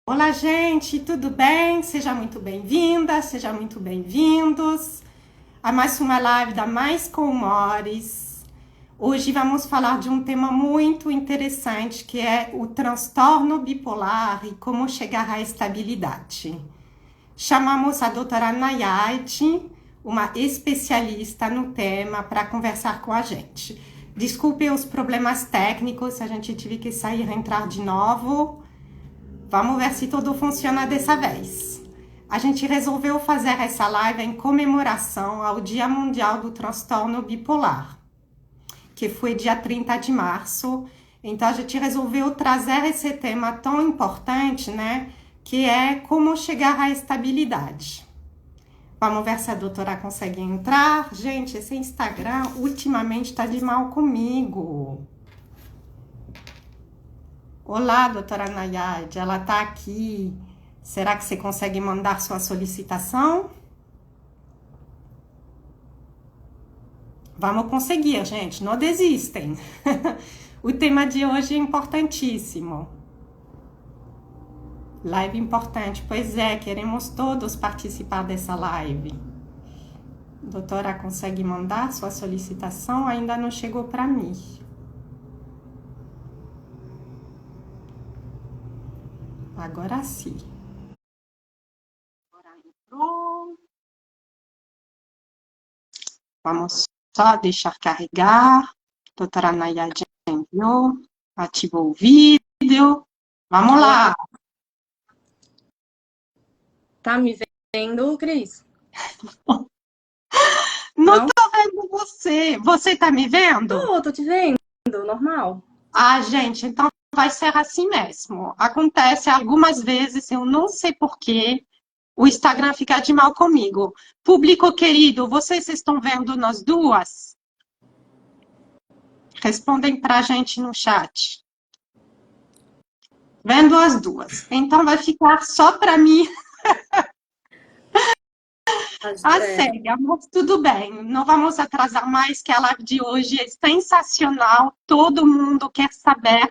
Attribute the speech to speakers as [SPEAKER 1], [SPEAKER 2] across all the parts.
[SPEAKER 1] Olá, gente, tudo bem? Seja muito bem-vinda, seja muito bem-vindos a mais uma live da Mais com Humores. Hoje vamos falar de um tema muito interessante que é o transtorno bipolar e como chegar à estabilidade. Chamamos a doutora Nayade, uma especialista no tema, para conversar com a gente. Desculpe os problemas técnicos, a gente teve que sair e entrar de novo. Vamos ver se tudo funciona dessa vez. A gente resolveu fazer essa live em comemoração ao Dia Mundial do Transtorno Bipolar, que foi dia 30 de março. Então a gente resolveu trazer esse tema tão importante, né? Que é como chegar à estabilidade. Vamos ver se a doutora consegue entrar. Gente, esse Instagram ultimamente está de mal comigo. Olá, doutora Nayade, ela está aqui. Será que você consegue mandar sua solicitação? Vamos conseguir, gente, não desistem. O tema de hoje é importantíssimo. Live importante, pois é, queremos todos participar dessa live. Doutora, consegue mandar sua solicitação? Ainda não chegou para mim. Agora sim. Agora entrou. Vamos só deixar carregar. Doutora Nayade enviou. Ativou o vídeo. Vamos lá.
[SPEAKER 2] Tá me vendo, Cris?
[SPEAKER 1] Não
[SPEAKER 2] Não?
[SPEAKER 1] tô vendo você. Você tá me vendo?
[SPEAKER 2] Tô te vendo, normal.
[SPEAKER 1] Ah, gente, então vai ser assim mesmo. Acontece algumas vezes, eu não sei por quê, o Instagram fica de mal comigo. Público querido, vocês estão vendo nós duas? Respondem pra gente no chat. Vendo as duas. Então vai ficar só para mim a cega, mas tudo bem. Não vamos atrasar mais, que a live de hoje é sensacional. Todo mundo quer saber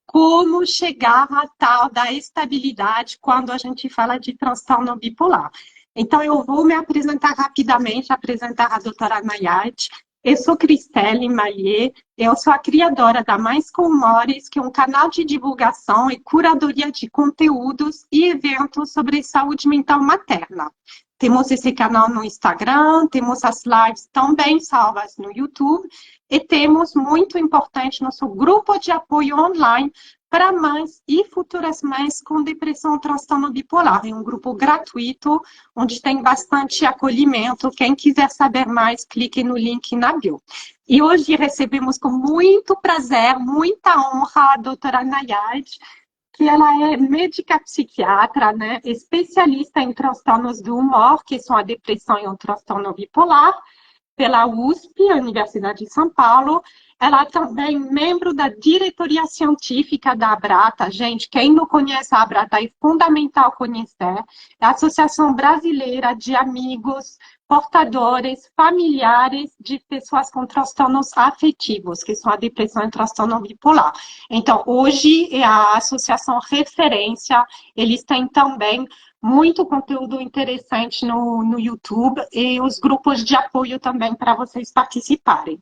[SPEAKER 1] como chegar à tal da estabilidade quando a gente fala de transtorno bipolar. Então, eu vou me apresentar rapidamente, apresentar a doutora Nayade. Eu sou Cristelle Mallier, eu sou a criadora da Mais com Humores, que é um canal de divulgação e curadoria de conteúdos e eventos sobre saúde mental materna. Temos esse canal no Instagram, temos as lives também salvas no YouTube e temos, muito importante, nosso grupo de apoio online para mães e futuras mães com depressão e transtorno bipolar. É um grupo gratuito, onde tem bastante acolhimento. Quem quiser saber mais, clique no link na bio. E hoje recebemos com muito prazer, muita honra, a doutora Nayade, que ela é médica psiquiatra, né, especialista em transtornos do humor, que são a depressão e o transtorno bipolar, pela USP, a Universidade de São Paulo. Ela é também membro da diretoria científica da Abrata. Gente, quem não conhece a Abrata é fundamental conhecer. É a Associação Brasileira de Amigos, Portadores, Familiares de Pessoas com Transtornos Afetivos, que são a depressão e transtorno bipolar. Então, hoje é a associação referência. Eles têm também muito conteúdo interessante no YouTube e os grupos de apoio também para vocês participarem.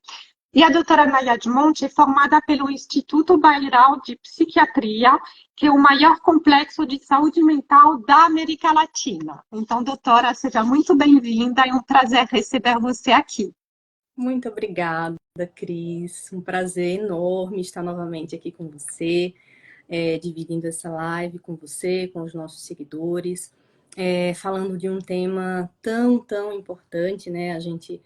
[SPEAKER 1] E a doutora Nayade Monte é formada pelo Instituto Bairal de Psiquiatria, que é o maior complexo de saúde mental da América Latina. Então, doutora, seja muito bem-vinda, é um prazer receber você aqui.
[SPEAKER 2] Muito obrigada, Cris. Um prazer enorme estar novamente aqui com você, dividindo essa live com você, com os nossos seguidores, falando de um tema tão importante, né? A gente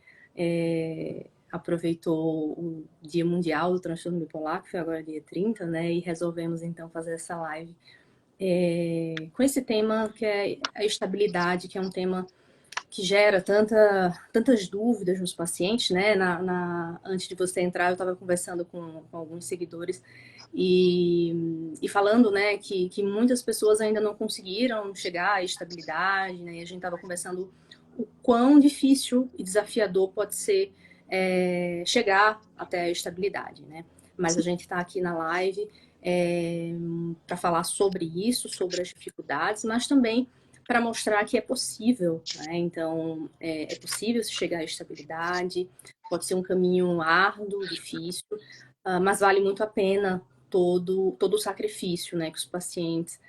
[SPEAKER 2] aproveitou o Dia Mundial do Transtorno Bipolar, que foi agora dia 30, né? E resolvemos, então, fazer essa live com esse tema que é a estabilidade, que é um tema que gera tantas dúvidas nos pacientes, né? Antes de você entrar, eu estava conversando com alguns seguidores e falando, né, que muitas pessoas ainda não conseguiram chegar à estabilidade, né? E a gente estava conversando o quão difícil e desafiador pode ser chegar até a estabilidade, né? Mas a gente está aqui na live para falar sobre isso, sobre as dificuldades, mas também para mostrar que é possível, né? Então, é possível se chegar à estabilidade, pode ser um caminho árduo, difícil, mas vale muito a pena todo o sacrifício, né, que os pacientes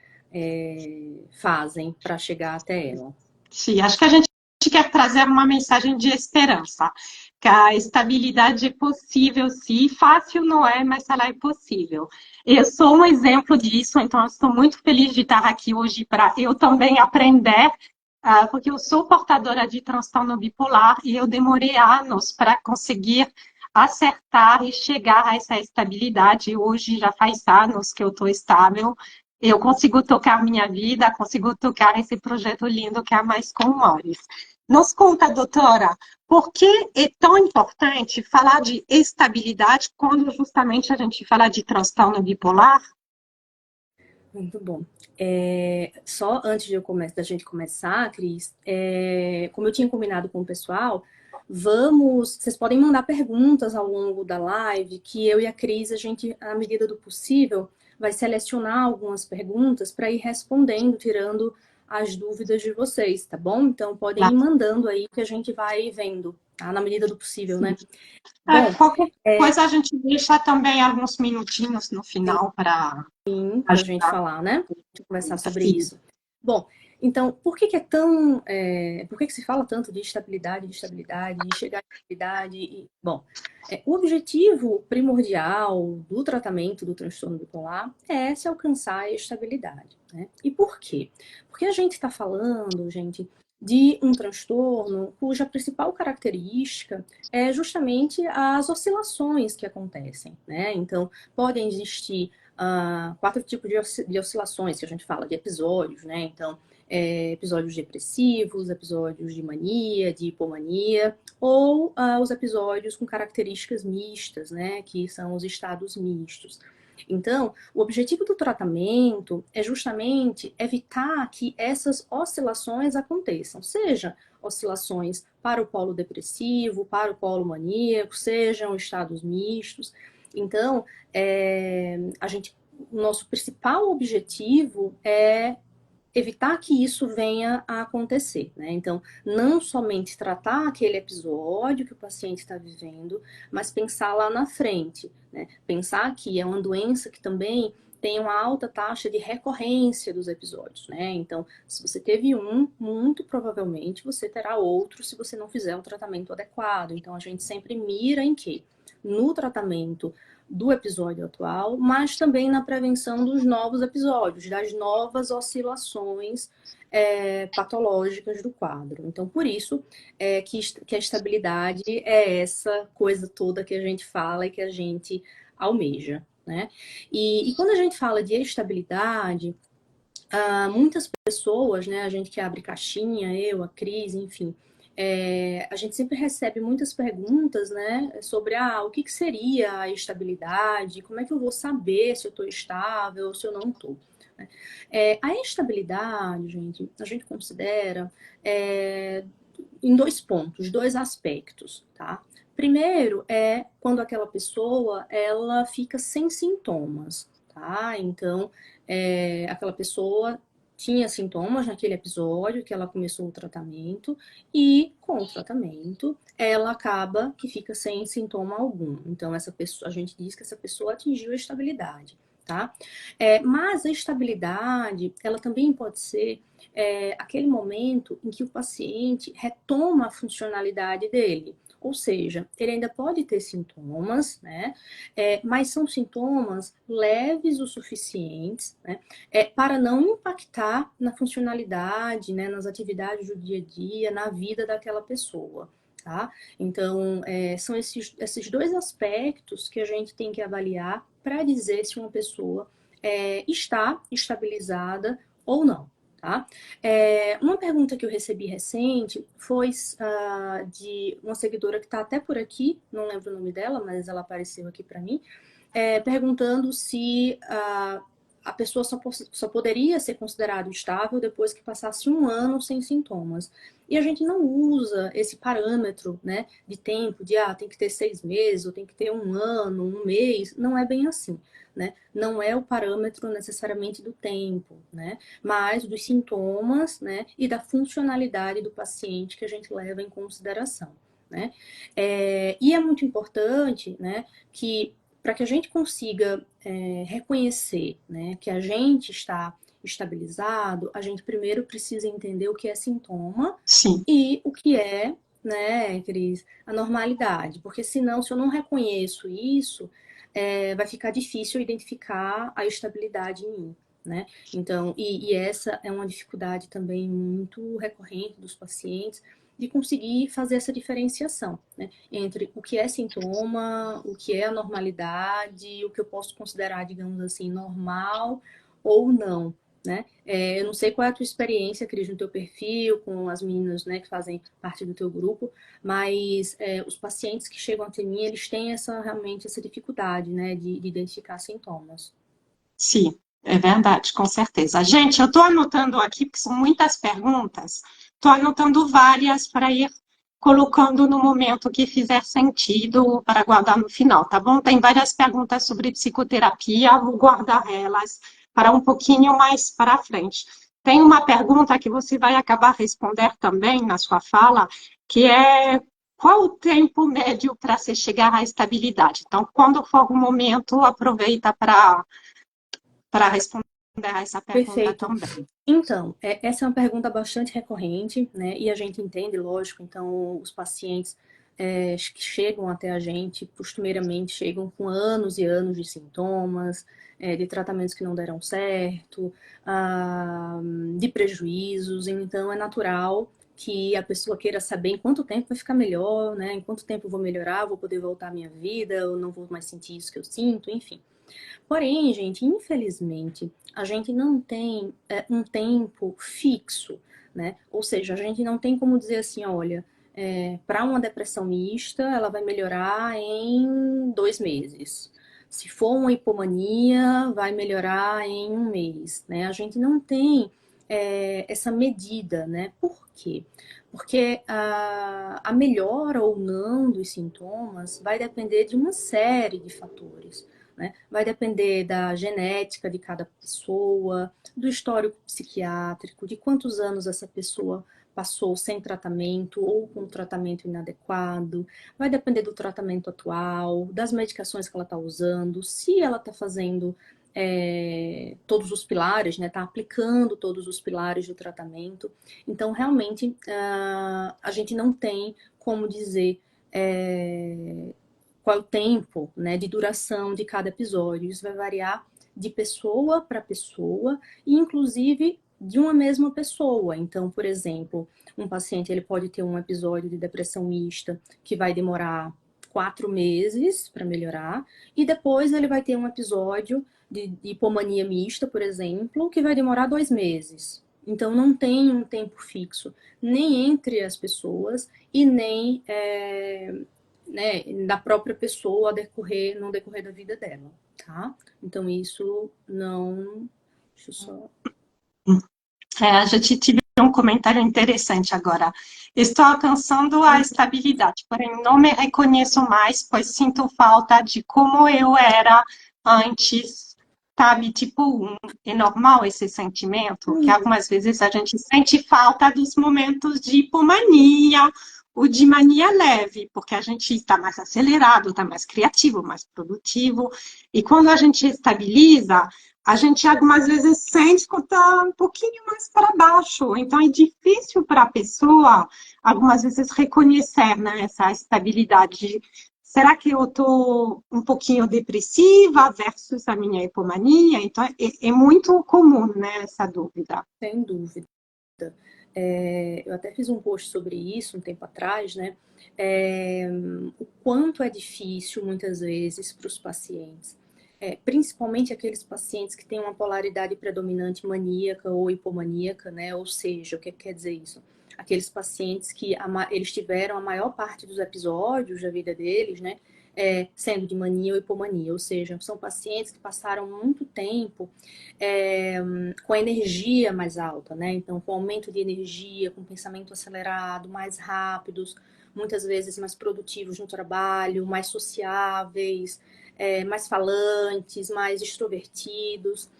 [SPEAKER 2] fazem para chegar até ela.
[SPEAKER 1] Sim, acho que a gente quer trazer uma mensagem de esperança, que a estabilidade é possível, sim, fácil não é, mas ela é possível. Eu sou um exemplo disso, então eu estou muito feliz de estar aqui hoje para eu também aprender, porque eu sou portadora de transtorno bipolar e eu demorei anos para conseguir acertar e chegar a essa estabilidade. Hoje já faz anos que eu estou estável, eu consigo tocar minha vida, consigo tocar esse projeto lindo que é a Mais com Humores. Nos conta, doutora, por que é tão importante falar de estabilidade quando justamente a gente fala de transtorno bipolar?
[SPEAKER 2] Muito bom. Só antes da gente começar, Cris, como eu tinha combinado com o pessoal, vocês podem mandar perguntas ao longo da live, que eu e a Cris, a gente, à medida do possível, vai selecionar algumas perguntas para ir respondendo, tirando as dúvidas de vocês, tá bom? Então, podem ir mandando aí que a gente vai vendo, tá? Na medida do possível, né? Bom,
[SPEAKER 1] Qualquer coisa a gente deixa também alguns minutinhos no final para
[SPEAKER 2] para a gente
[SPEAKER 1] ajudar.
[SPEAKER 2] falar, né? De conversar sobre
[SPEAKER 1] Sim.
[SPEAKER 2] isso. Bom, então, por que é tão. Por que se fala tanto de estabilidade, de chegar à estabilidade? Bom, o objetivo primordial do tratamento do transtorno bipolar é se alcançar a estabilidade. Né? E por quê? Porque a gente está falando, gente, de um transtorno cuja principal característica é justamente as oscilações que acontecem. Né? Então, podem existir quatro tipos de oscilações que a gente fala, de episódios, né? Então, episódios depressivos, episódios de mania, de hipomania, ou os episódios com características mistas, né? Que são os estados mistos. Então, o objetivo do tratamento é justamente evitar que essas oscilações aconteçam, seja oscilações para o polo depressivo, para o polo maníaco, sejam estados mistos. Então, o nosso principal objetivo é evitar que isso venha a acontecer, né? Então, não somente tratar aquele episódio que o paciente está vivendo, mas pensar lá na frente, né? Pensar que é uma doença que também tem uma alta taxa de recorrência dos episódios, né? Então, se você teve um, muito provavelmente você terá outro se você não fizer o tratamento adequado. Então, a gente sempre mira em quê? No tratamento do episódio atual, mas também na prevenção dos novos episódios, das novas oscilações patológicas do quadro. Então, por isso que a estabilidade é essa coisa toda que a gente fala e que a gente almeja. Né? E quando a gente fala de estabilidade, muitas pessoas, né, a gente que abre caixinha, eu, a Cris, enfim, a gente sempre recebe muitas perguntas, né, sobre o que seria a estabilidade, como é que eu vou saber se eu estou estável ou se eu não estou. Né? A estabilidade, gente, a gente considera em dois pontos, dois aspectos, tá? Primeiro é quando aquela pessoa ela fica sem sintomas, tá? Então, aquela pessoa tinha sintomas naquele episódio que ela começou o tratamento e com o tratamento ela acaba que fica sem sintoma algum. Então essa pessoa, a gente diz que essa pessoa atingiu a estabilidade, tá? Mas a estabilidade ela também pode ser aquele momento em que o paciente retoma a funcionalidade dele. Ou seja, ele ainda pode ter sintomas, né? Mas são sintomas leves o suficientes, né? Para não impactar na funcionalidade, né? Nas atividades do dia a dia, na vida daquela pessoa. Tá? Então, são esses dois aspectos que a gente tem que avaliar para dizer se uma pessoa está estabilizada ou não. Tá? Uma pergunta que eu recebi recente foi de uma seguidora que está até por aqui, não lembro o nome dela, mas ela apareceu aqui para mim, perguntando se a pessoa só poderia ser considerada estável depois que passasse 1 ano sem sintomas. E a gente não usa esse parâmetro, né, de tempo, de tem que ter 6 meses, ou tem que ter 1 ano, 1 mês. Não é bem assim, né? Não é o parâmetro necessariamente do tempo, né? Mas dos sintomas, né, e da funcionalidade do paciente que a gente leva em consideração, né? E é muito importante, né, que para que a gente consiga reconhecer, né, que a gente está estabilizado, a gente primeiro precisa entender o que é sintoma
[SPEAKER 1] Sim.
[SPEAKER 2] e o que é, né, Cris, a normalidade. Porque senão, se eu não reconheço isso, vai ficar difícil identificar a estabilidade em mim, né? Então, e essa é uma dificuldade também muito recorrente dos pacientes, de conseguir fazer essa diferenciação, né, entre o que é sintoma, o que é a normalidade, o que eu posso considerar, digamos assim, normal ou não, né? Eu não sei qual é a tua experiência, Cris, no teu perfil, com as meninas, né, que fazem parte do teu grupo, mas os pacientes que chegam até mim, eles têm realmente essa dificuldade, né, de identificar sintomas.
[SPEAKER 1] Sim, é verdade, com certeza. Gente, eu estou anotando aqui, porque são muitas perguntas, estou anotando várias para ir colocando no momento que fizer sentido para guardar no final, tá bom? Tem várias perguntas sobre psicoterapia, vou guardar elas para um pouquinho mais para frente. Tem uma pergunta que você vai acabar responder também na sua fala, que é qual o tempo médio para se chegar à estabilidade? Então, quando for o momento, aproveita para responder a essa pergunta
[SPEAKER 2] Perfeito.
[SPEAKER 1] também.
[SPEAKER 2] Então, essa é uma pergunta bastante recorrente, né? E a gente entende, lógico, então os pacientes que chegam até a gente, costumeiramente chegam com anos e anos de sintomas, de tratamentos que não deram certo, de prejuízos, então é natural que a pessoa queira saber em quanto tempo vai ficar melhor, né? Em quanto tempo eu vou melhorar, vou poder voltar à minha vida, eu não vou mais sentir isso que eu sinto, enfim. Porém, gente, infelizmente, a gente não tem um tempo fixo, né? Ou seja, a gente não tem como dizer assim, olha, para uma depressão mista, ela vai melhorar em 2 meses. Se for uma hipomania, vai melhorar em 1 mês, né? A gente não tem essa medida, né? Por quê? Porque a melhora ou não dos sintomas vai depender de uma série de fatores, né? Vai depender da genética de cada pessoa, do histórico psiquiátrico, de quantos anos essa pessoa passou sem tratamento ou com tratamento inadequado, vai depender do tratamento atual, das medicações que ela está usando, se ela está fazendo todos os pilares, né? Está aplicando todos os pilares do tratamento. Então, realmente, a gente não tem como dizer qual é o tempo, né, de duração de cada episódio. Isso vai variar de pessoa para pessoa e, inclusive, de uma mesma pessoa. Então, por exemplo, um paciente ele pode ter um episódio de depressão mista que vai demorar 4 meses para melhorar e depois ele vai ter um episódio de hipomania mista, por exemplo, que vai demorar 2 meses. Então, não tem um tempo fixo, nem entre as pessoas e nem né, da própria pessoa no decorrer da vida dela, tá? Então, isso não... Deixa eu só...
[SPEAKER 1] A gente tive um comentário interessante agora. Estou alcançando a estabilidade, porém não me reconheço mais, pois sinto falta de como eu era antes, sabe? Tipo, é normal esse sentimento, que algumas vezes a gente sente falta dos momentos de hipomania ou de mania leve, porque a gente está mais acelerado, está mais criativo, mais produtivo, e quando a gente estabiliza, a gente algumas vezes sente que está um pouquinho mais para baixo. Então, é difícil para a pessoa, algumas vezes, reconhecer, né, essa estabilidade. Será que eu estou um pouquinho depressiva versus a minha hipomania? Então, é muito comum, né, essa dúvida.
[SPEAKER 2] Sem dúvida. Eu até fiz um post sobre isso um tempo atrás, né? O quanto é difícil, muitas vezes, para os pacientes, principalmente aqueles pacientes que têm uma polaridade predominante maníaca ou hipomaníaca, né? Ou seja, o que quer dizer isso? Aqueles pacientes que eles tiveram a maior parte dos episódios da vida deles, né? sendo de mania ou hipomania, ou seja, são pacientes que passaram muito tempo com a energia mais alta, né? Então, com aumento de energia, com pensamento acelerado, mais rápidos, muitas vezes mais produtivos no trabalho, mais sociáveis, mais falantes, mais extrovertidos.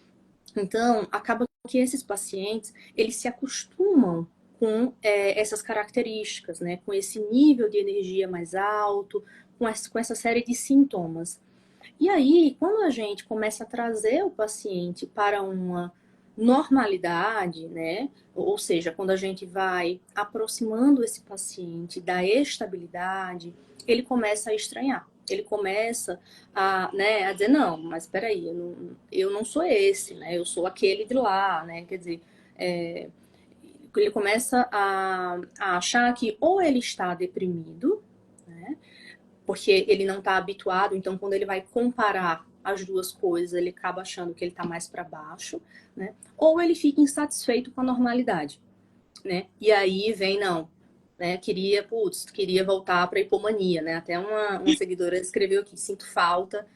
[SPEAKER 2] Então, acaba que esses pacientes, eles se acostumam com essas características, né? Com esse nível de energia mais alto, com essa série de sintomas. E aí, quando a gente começa a trazer o paciente para uma normalidade, né? Ou seja, quando a gente vai aproximando esse paciente da estabilidade, ele começa a estranhar. Ele começa a dizer, não, mas espera aí, eu não sou esse, né? Eu sou aquele de lá, né? Quer dizer, ele começa a achar que ou ele está deprimido, né? Porque ele não está habituado, então quando ele vai comparar as duas coisas, ele acaba achando que ele está mais para baixo, né? Ou ele fica insatisfeito com a normalidade, né? E aí vem, não, né? Queria voltar para a hipomania, né? Até uma seguidora escreveu aqui, sinto falta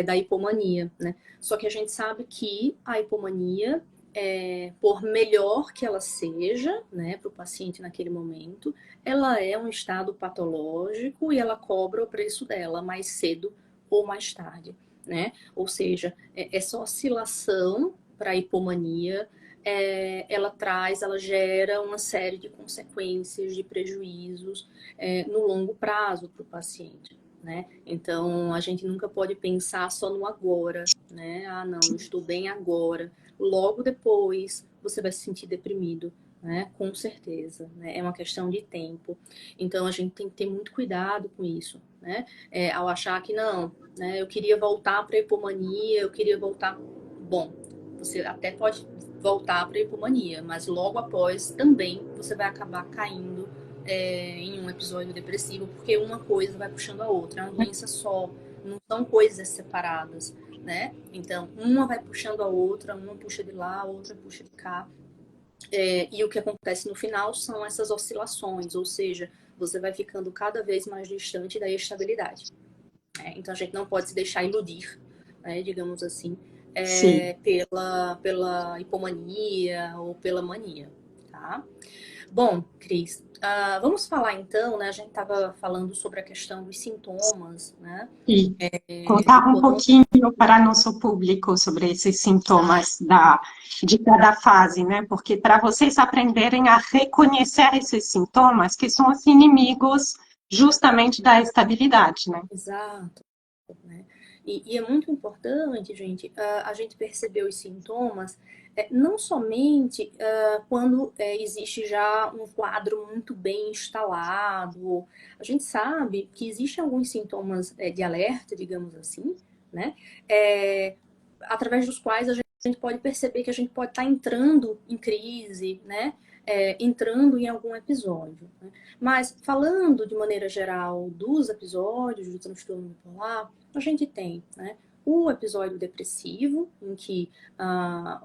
[SPEAKER 2] da hipomania, né? Só que a gente sabe que a hipomania, por melhor que ela seja, né, para o paciente naquele momento, ela é um estado patológico e ela cobra o preço dela mais cedo ou mais tarde, né? Ou seja, essa oscilação para a hipomania, ela gera uma série de consequências, de prejuízos no longo prazo para o paciente. Né? Então, a gente nunca pode pensar só no agora, né? Ah, não, eu estou bem agora. Logo depois, você vai se sentir deprimido, né? Com certeza, né? É uma questão de tempo. Então, a gente tem que ter muito cuidado com isso, né? Ao achar que não, né? Eu queria voltar para a hipomania, eu queria voltar... Bom, você até pode voltar para a hipomania, mas logo após também você vai acabar caindo em um episódio depressivo, porque uma coisa vai puxando a outra, é uma doença só, não são coisas separadas, né? Então, uma vai puxando a outra, uma puxa de lá, a outra puxa de cá, e o que acontece no final são essas oscilações, ou seja, você vai ficando cada vez mais distante da estabilidade. Então, a gente não pode se deixar iludir, né, digamos assim, pela hipomania ou pela mania, tá? Bom, Cris, vamos falar então, né? A gente estava falando sobre a questão dos sintomas, né?
[SPEAKER 1] E contar um pouquinho para nosso público sobre esses sintomas de cada fase, né? Porque para vocês aprenderem a reconhecer esses sintomas, que são os inimigos justamente da estabilidade, né?
[SPEAKER 2] Exato. Né? E é muito importante, gente, a gente perceber os sintomas não somente quando existe já um quadro muito bem instalado. A gente sabe que existem alguns sintomas de alerta, digamos assim, né? Através dos quais a gente pode perceber que a gente pode estar entrando em crise, né? Entrando em algum episódio. Né? Mas, falando de maneira geral dos episódios do transtorno bipolar, a gente tem, né, o episódio depressivo, em que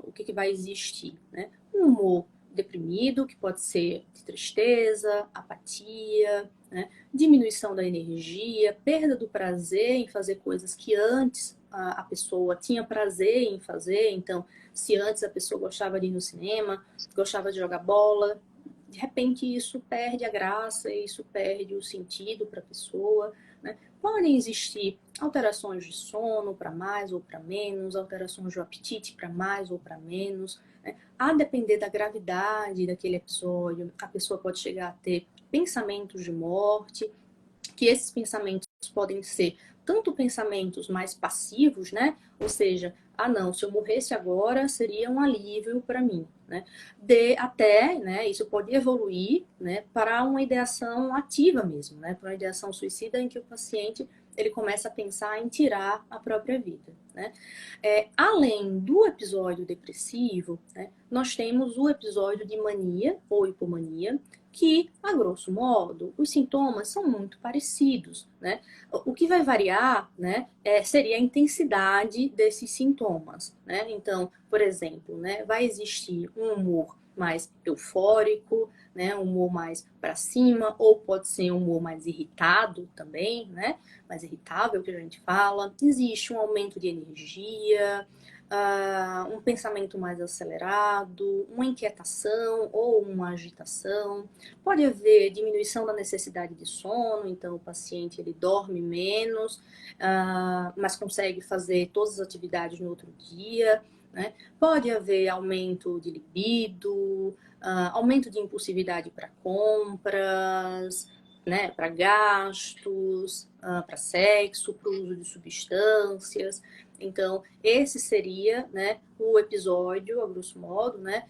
[SPEAKER 2] o que vai existir? Né? Um humor deprimido, que pode ser de tristeza, apatia, né? Diminuição da energia, perda do prazer em fazer coisas que antes a pessoa tinha prazer em fazer. Então, se antes a pessoa gostava de ir no cinema, gostava de jogar bola, de repente isso perde a graça, isso perde o sentido para a pessoa. Né? Podem existir alterações de sono para mais ou para menos, alterações do apetite para mais ou para menos. Né? A depender da gravidade daquele episódio, a pessoa pode chegar a ter pensamentos de morte, que esses pensamentos podem ser tanto pensamentos mais passivos, né? Ou seja, não, se eu morresse agora seria um alívio para mim, né? Até, né, isso pode evoluir, né, para uma ideação ativa mesmo, né? Para uma ideação suicida em que o paciente ele começa a pensar em tirar a própria vida, né? Além do episódio depressivo, né, nós temos o episódio de mania ou hipomania, que, a grosso modo, os sintomas são muito parecidos, né? O que vai variar, né, seria a intensidade desses sintomas, né? Então, por exemplo, né, vai existir um humor mais eufórico, né, um humor mais para cima, ou pode ser um humor mais irritado também, né? Mais irritável, que a gente fala. Existe um aumento de energia, um pensamento mais acelerado, uma inquietação ou uma agitação. Pode haver diminuição da necessidade de sono, então o paciente ele dorme menos, mas consegue fazer todas as atividades no outro dia, né? Pode haver aumento de libido, aumento de impulsividade para compras, né, para gastos, para sexo, para o uso de substâncias. Então, esse seria, né, o episódio, a grosso modo, né,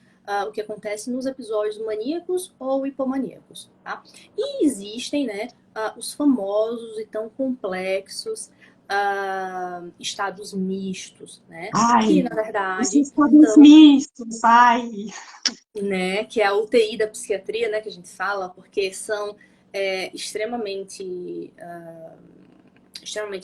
[SPEAKER 2] o que acontece nos episódios maníacos ou hipomaníacos. Tá? E existem, né, os famosos e tão complexos estados mistos, né, que,
[SPEAKER 1] Ai,
[SPEAKER 2] na verdade,
[SPEAKER 1] esses todos
[SPEAKER 2] são,
[SPEAKER 1] mistos, ai.
[SPEAKER 2] né, que é a UTI da psiquiatria, né, que a gente fala, porque são extremamente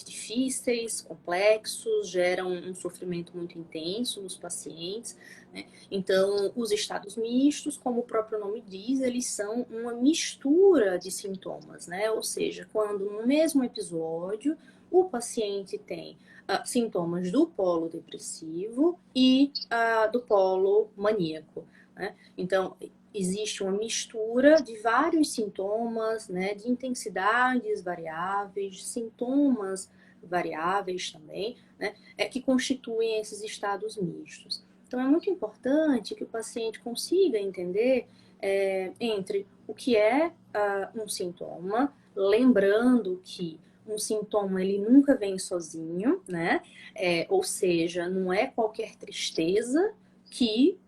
[SPEAKER 2] difíceis, complexos, geram um sofrimento muito intenso nos pacientes, né? Então, os estados mistos, como o próprio nome diz, eles são uma mistura de sintomas, né? Ou seja, quando no mesmo episódio o paciente tem sintomas do polo depressivo e do polo maníaco, né? Então, existe uma mistura de vários sintomas, né, de intensidades variáveis, sintomas variáveis também, né, que constituem esses estados mistos. Então, é muito importante que o paciente consiga entender entre o que é um sintoma, lembrando que um sintoma ele nunca vem sozinho, né? Ou seja, não é qualquer tristeza que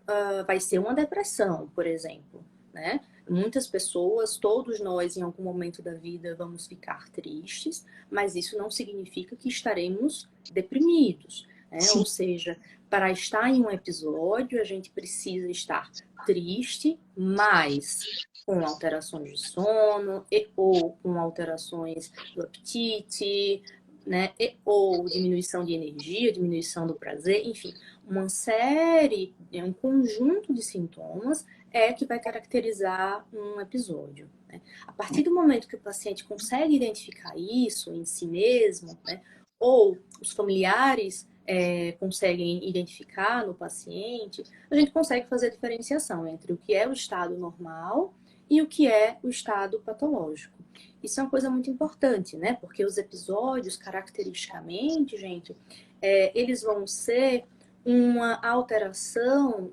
[SPEAKER 2] vai ser uma depressão, por exemplo, né? Muitas pessoas, todos nós, em algum momento da vida, vamos ficar tristes, mas isso não significa que estaremos deprimidos, né?
[SPEAKER 1] Sim.
[SPEAKER 2] Ou seja, para estar em um episódio, a gente precisa estar triste, mas com alterações de sono, ou com alterações do apetite, né? Ou diminuição de energia, diminuição do prazer, enfim, uma série, um conjunto de sintomas que vai caracterizar um episódio. Né? A partir do momento que o paciente consegue identificar isso em si mesmo, né? Ou os familiares conseguem identificar no paciente, a gente consegue fazer a diferenciação entre o que é o estado normal e o que é o estado patológico. Isso é uma coisa muito importante, né? Porque os episódios, caracteristicamente, gente, eles vão ser uma alteração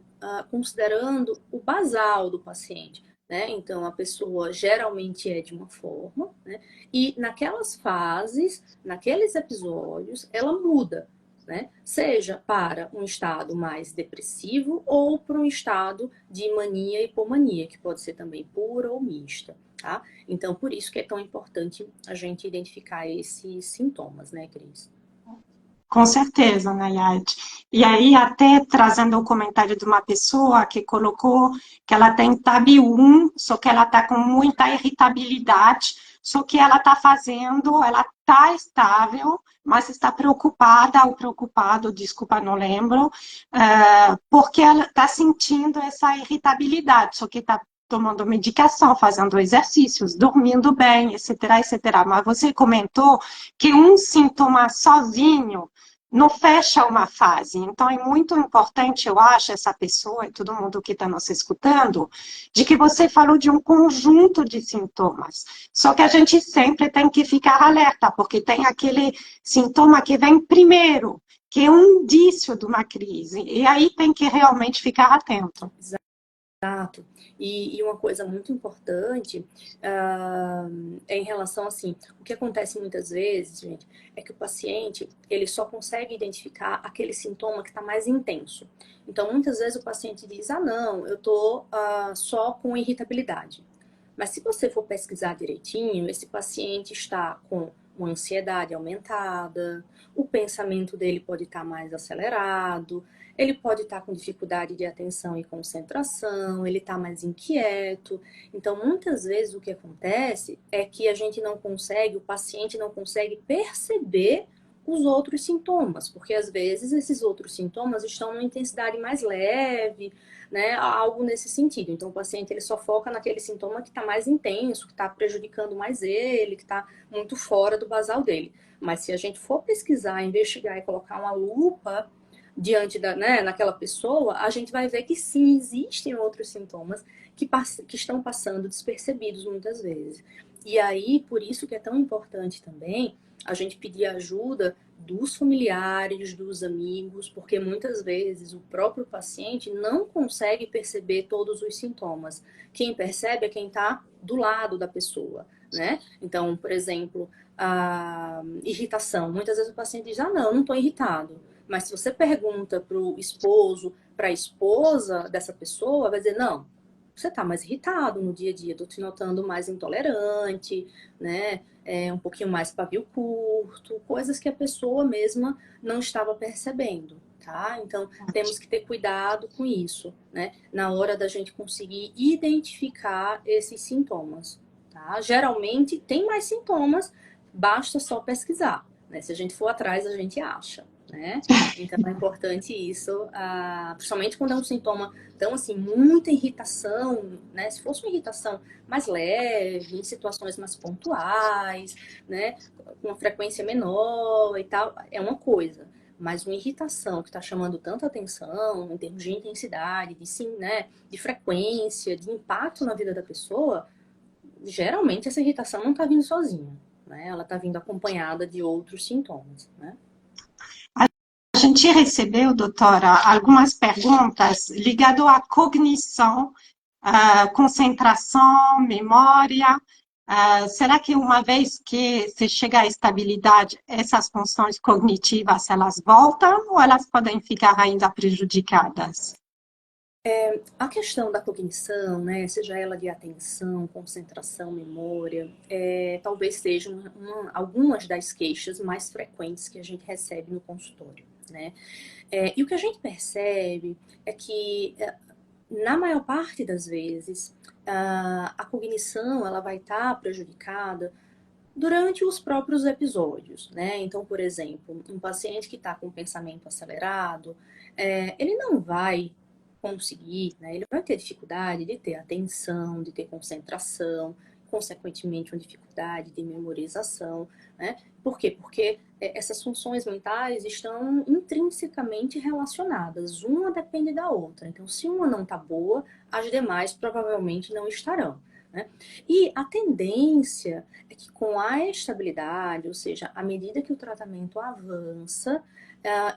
[SPEAKER 2] considerando o basal do paciente. Né? Então, a pessoa geralmente é de uma forma, né? E naquelas fases, naqueles episódios, ela muda. Né? Seja para um estado mais depressivo ou para um estado de mania e hipomania, que pode ser também pura ou mista. Tá? Então, por isso que é tão importante a gente identificar esses sintomas, né, Cris?
[SPEAKER 1] Com certeza, Nayade. E aí, até trazendo o comentário de uma pessoa que colocou que ela tem TAB1, só que ela está com muita irritabilidade, só que ela está fazendo, ela está estável, mas está preocupada ou preocupado, desculpa, não lembro, porque ela está sentindo essa irritabilidade, só que está tomando medicação, fazendo exercícios, dormindo bem, etc, etc. Mas você comentou que um sintoma sozinho não fecha uma fase. Então, é muito importante, eu acho, essa pessoa e todo mundo que está nos escutando, de que você falou de um conjunto de sintomas. Só que a gente sempre tem que ficar alerta, porque tem aquele sintoma que vem primeiro, que é um indício de uma crise. E aí tem que realmente ficar atento.
[SPEAKER 2] Exato. E uma coisa muito importante é em relação assim, o que acontece muitas vezes, gente, é que o paciente ele só consegue identificar aquele sintoma que está mais intenso. Então, muitas vezes o paciente diz, não, eu tô só com irritabilidade. Mas se você for pesquisar direitinho, esse paciente está com uma ansiedade aumentada, o pensamento dele pode estar mais acelerado, Ele pode estar com dificuldade de atenção e concentração, ele está mais inquieto. Então, muitas vezes o que acontece é que a gente não consegue, o paciente não consegue perceber os outros sintomas, porque às vezes esses outros sintomas estão numa intensidade mais leve, né, algo nesse sentido. Então, o paciente ele só foca naquele sintoma que está mais intenso, que está prejudicando mais ele, que está muito fora do basal dele. Mas se a gente for pesquisar, investigar e colocar uma lupa diante da, né, naquela pessoa, a gente vai ver que sim, existem outros sintomas que estão passando despercebidos muitas vezes. E aí, por isso que é tão importante também a gente pedir ajuda dos familiares, dos amigos, porque muitas vezes o próprio paciente não consegue perceber todos os sintomas. Quem percebe é quem está do lado da pessoa, né? Então, por exemplo, a irritação. Muitas vezes o paciente diz, não estou irritado. Mas se você pergunta para o esposo, para a esposa dessa pessoa, vai dizer, não, você está mais irritado no dia a dia, estou te notando mais intolerante, né? Um pouquinho mais pavio curto, coisas que a pessoa mesma não estava percebendo, tá? Então, temos que ter cuidado com isso, né? Na hora da gente conseguir identificar esses sintomas, tá? Geralmente, tem mais sintomas, basta só pesquisar, né? Se a gente for atrás, a gente acha, né? Então, é importante isso, principalmente quando é um sintoma tão, assim, muita irritação, né? Se fosse uma irritação mais leve, em situações mais pontuais, né? Com uma frequência menor e tal, é uma coisa. Mas uma irritação que está chamando tanta atenção, em termos de intensidade, de, sim, né? De frequência, de impacto na vida da pessoa, geralmente essa irritação não está vindo sozinha, né? Ela está vindo acompanhada de outros sintomas, né?
[SPEAKER 1] A gente recebeu, doutora, algumas perguntas ligadas à cognição, concentração, memória. Será que uma vez que se chega à estabilidade, essas funções cognitivas, elas voltam ou elas podem ficar ainda prejudicadas?
[SPEAKER 2] A questão da cognição, né, seja ela de atenção, concentração, memória, talvez sejam algumas das queixas mais frequentes que a gente recebe no consultório, né? E o que a gente percebe é que, na maior parte das vezes, a cognição ela vai estar prejudicada durante os próprios episódios, né? Então, por exemplo, um paciente que está com pensamento acelerado, ele não vai conseguir, né? Ele vai ter dificuldade de ter atenção, de ter concentração, consequentemente, uma dificuldade de memorização, né? Por quê? Porque essas funções mentais estão intrinsecamente relacionadas, uma depende da outra. Então, se uma não está boa, as demais provavelmente não estarão, né? E a tendência é que com a estabilidade, ou seja, à medida que o tratamento avança,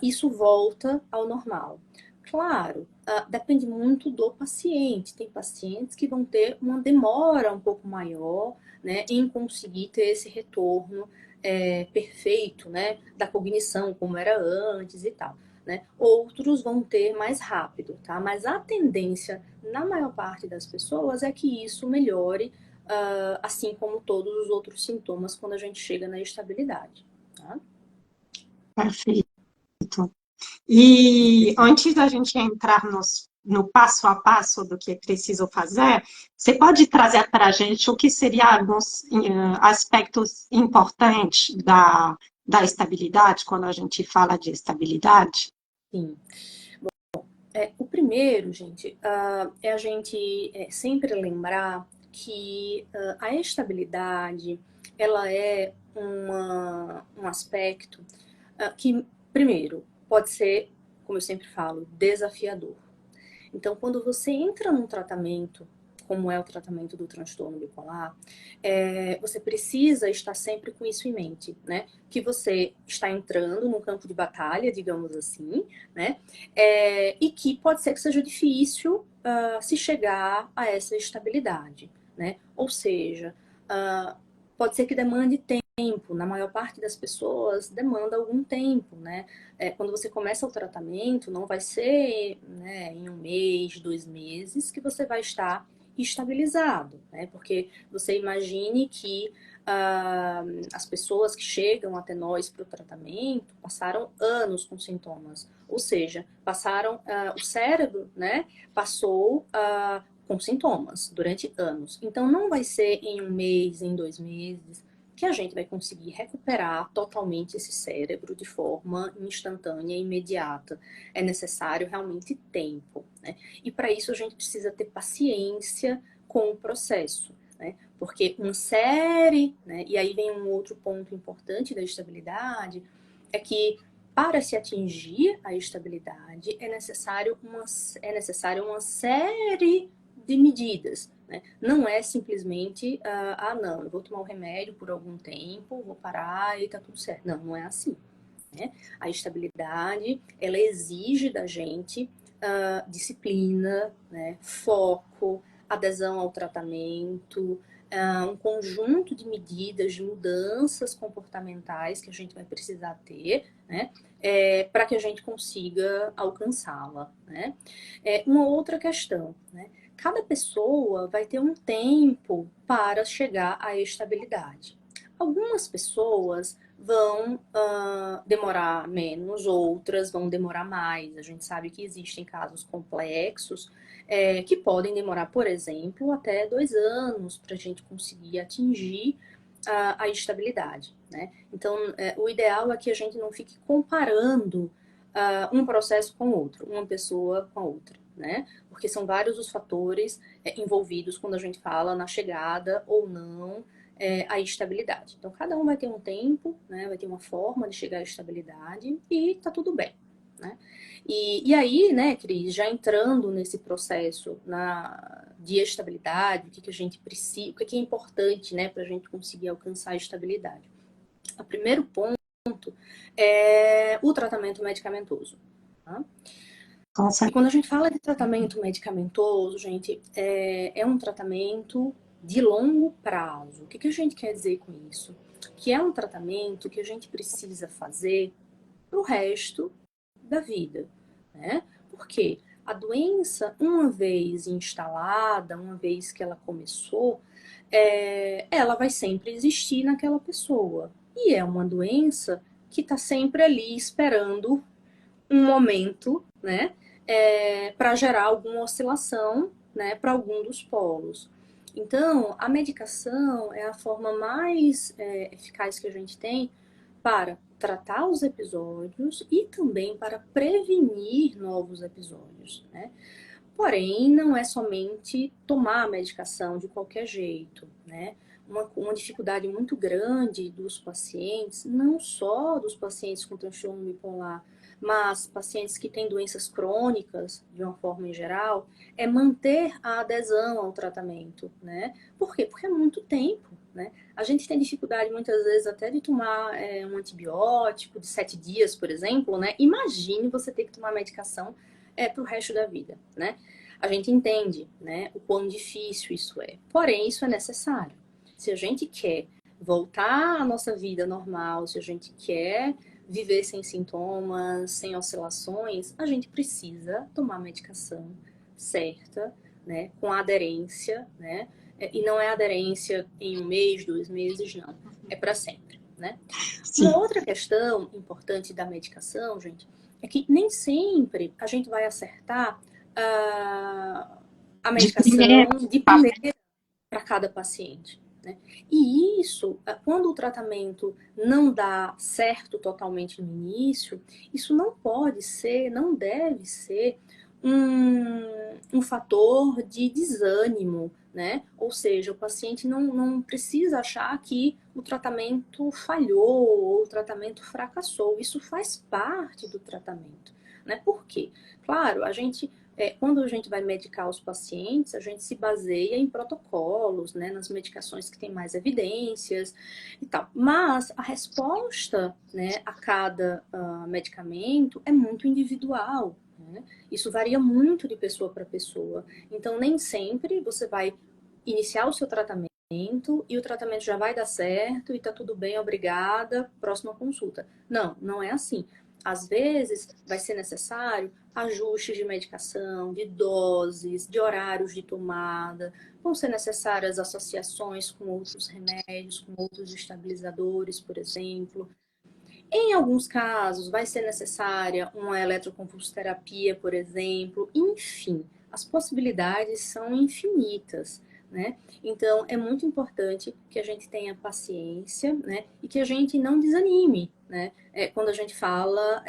[SPEAKER 2] isso volta ao normal. Claro, depende muito do paciente. Tem pacientes que vão ter uma demora um pouco maior, né, em conseguir ter esse retorno perfeito, né, da cognição, como era antes e tal, né? Outros vão ter mais rápido, tá? Mas a tendência, na maior parte das pessoas, é que isso melhore, assim como todos os outros sintomas, quando a gente chega na estabilidade, tá?
[SPEAKER 1] Perfeito. E antes da gente entrar no passo a passo do que é preciso fazer, você pode trazer para a gente o que seriam alguns aspectos importantes da estabilidade, quando a gente fala de estabilidade?
[SPEAKER 2] Sim. O primeiro, gente, é a gente sempre lembrar que a estabilidade, ela é um aspecto que, primeiro, pode ser, como eu sempre falo, desafiador. Então, quando você entra num tratamento, como é o tratamento do transtorno bipolar, você precisa estar sempre com isso em mente, né? Que você está entrando num campo de batalha, digamos assim, né? E que pode ser que seja difícil se chegar a essa estabilidade, né? Ou seja, pode ser que demande tempo, na maior parte das pessoas demanda algum tempo, né? Quando você começa o tratamento, não vai ser, né, em 1 mês, 2 meses que você vai estar estabilizado, né? Porque você imagine que as pessoas que chegam até nós para o tratamento passaram anos com sintomas. Ou seja, o cérebro, né, passou com sintomas durante anos. Então, não vai ser em 1 mês, em 2 meses, que a gente vai conseguir recuperar totalmente esse cérebro de forma instantânea e imediata. É necessário realmente tempo, né? E para isso a gente precisa ter paciência com o processo, né? Porque uma série, né? E aí vem um outro ponto importante da estabilidade, é que para se atingir a estabilidade é necessário uma série de medidas, né? Não é simplesmente, não, eu vou tomar um remédio por algum tempo, vou parar e tá tudo certo. Não, não é assim, né? A estabilidade, ela exige da gente disciplina, né? Foco, adesão ao tratamento, um conjunto de medidas, de mudanças comportamentais que a gente vai precisar ter, né? Para que a gente consiga alcançá-la, né? Uma outra questão, né? Cada pessoa vai ter um tempo para chegar à estabilidade. Algumas pessoas vão demorar menos, outras vão demorar mais. A gente sabe que existem casos complexos que podem demorar, por exemplo, até 2 anos para a gente conseguir atingir a estabilidade, né? Então, o ideal é que a gente não fique comparando um processo com outro, uma pessoa com a outra, né? Porque são vários os fatores envolvidos quando a gente fala na chegada ou não a estabilidade. Então, cada um vai ter um tempo, né? Vai ter uma forma de chegar à estabilidade e tá tudo bem, né? E aí, né, Cris, já entrando nesse processo de estabilidade, o que a gente precisa, o que é importante, né, para a gente conseguir alcançar a estabilidade. O primeiro ponto é o tratamento medicamentoso. Tá? E quando a gente fala de tratamento medicamentoso, gente, é um tratamento de longo prazo. O que a gente quer dizer com isso? Que é um tratamento que a gente precisa fazer para o resto da vida, né? Porque a doença, uma vez instalada, uma vez que ela começou, ela vai sempre existir naquela pessoa. E é uma doença que está sempre ali esperando um momento, né, para gerar alguma oscilação, né, para algum dos polos. Então, a medicação é a forma mais eficaz que a gente tem para tratar os episódios e também para prevenir novos episódios, né? Porém, não é somente tomar a medicação de qualquer jeito, né? Uma dificuldade muito grande dos pacientes, não só dos pacientes com transtorno bipolar, mas pacientes que têm doenças crônicas, de uma forma em geral, é manter a adesão ao tratamento, né? Por quê? Porque é muito tempo, né? A gente tem dificuldade muitas vezes até de tomar um antibiótico de 7 dias, por exemplo, né? Imagine você ter que tomar medicação para o resto da vida, né? A gente entende, né, o quão difícil isso é. Porém, isso é necessário. Se a gente quer voltar à nossa vida normal, se a gente quer viver sem sintomas, sem oscilações, a gente precisa tomar a medicação certa, né, com aderência, né? E não é aderência em 1 mês, 2 meses, não. É para sempre, né?
[SPEAKER 1] Sim.
[SPEAKER 2] Uma outra questão importante da medicação, gente, é que nem sempre a gente vai acertar a medicação de primeira para cada paciente, né? E isso, quando o tratamento não dá certo totalmente no início, isso não pode ser, não deve ser um fator de desânimo, né? Ou seja, o paciente não precisa achar que o tratamento falhou ou o tratamento fracassou. Isso faz parte do tratamento, né? Por quê? Claro, quando a gente vai medicar os pacientes, a gente se baseia em protocolos, né, nas medicações que têm mais evidências e tal. Mas a resposta, né, a cada medicamento é muito individual, né? Isso varia muito de pessoa para pessoa. Então, nem sempre você vai iniciar o seu tratamento e o tratamento já vai dar certo e tá tudo bem, obrigada, próxima consulta. Não, não é assim. Às vezes vai ser necessário ajustes de medicação, de doses, de horários de tomada, vão ser necessárias associações com outros remédios, com outros estabilizadores, por exemplo. Em alguns casos, vai ser necessária uma eletroconvulsoterapia, por exemplo. Enfim, as possibilidades são infinitas, né? Então, é muito importante que a gente tenha paciência, né? E que a gente não desanime, né? Quando a gente fala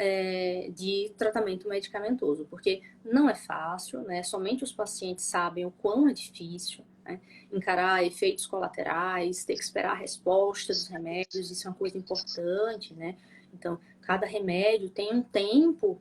[SPEAKER 2] de tratamento medicamentoso, porque não é fácil, né? Somente os pacientes sabem o quão é difícil, né? Encarar efeitos colaterais, ter que esperar a resposta dos remédios, isso é uma coisa importante, né? Então, cada remédio tem um tempo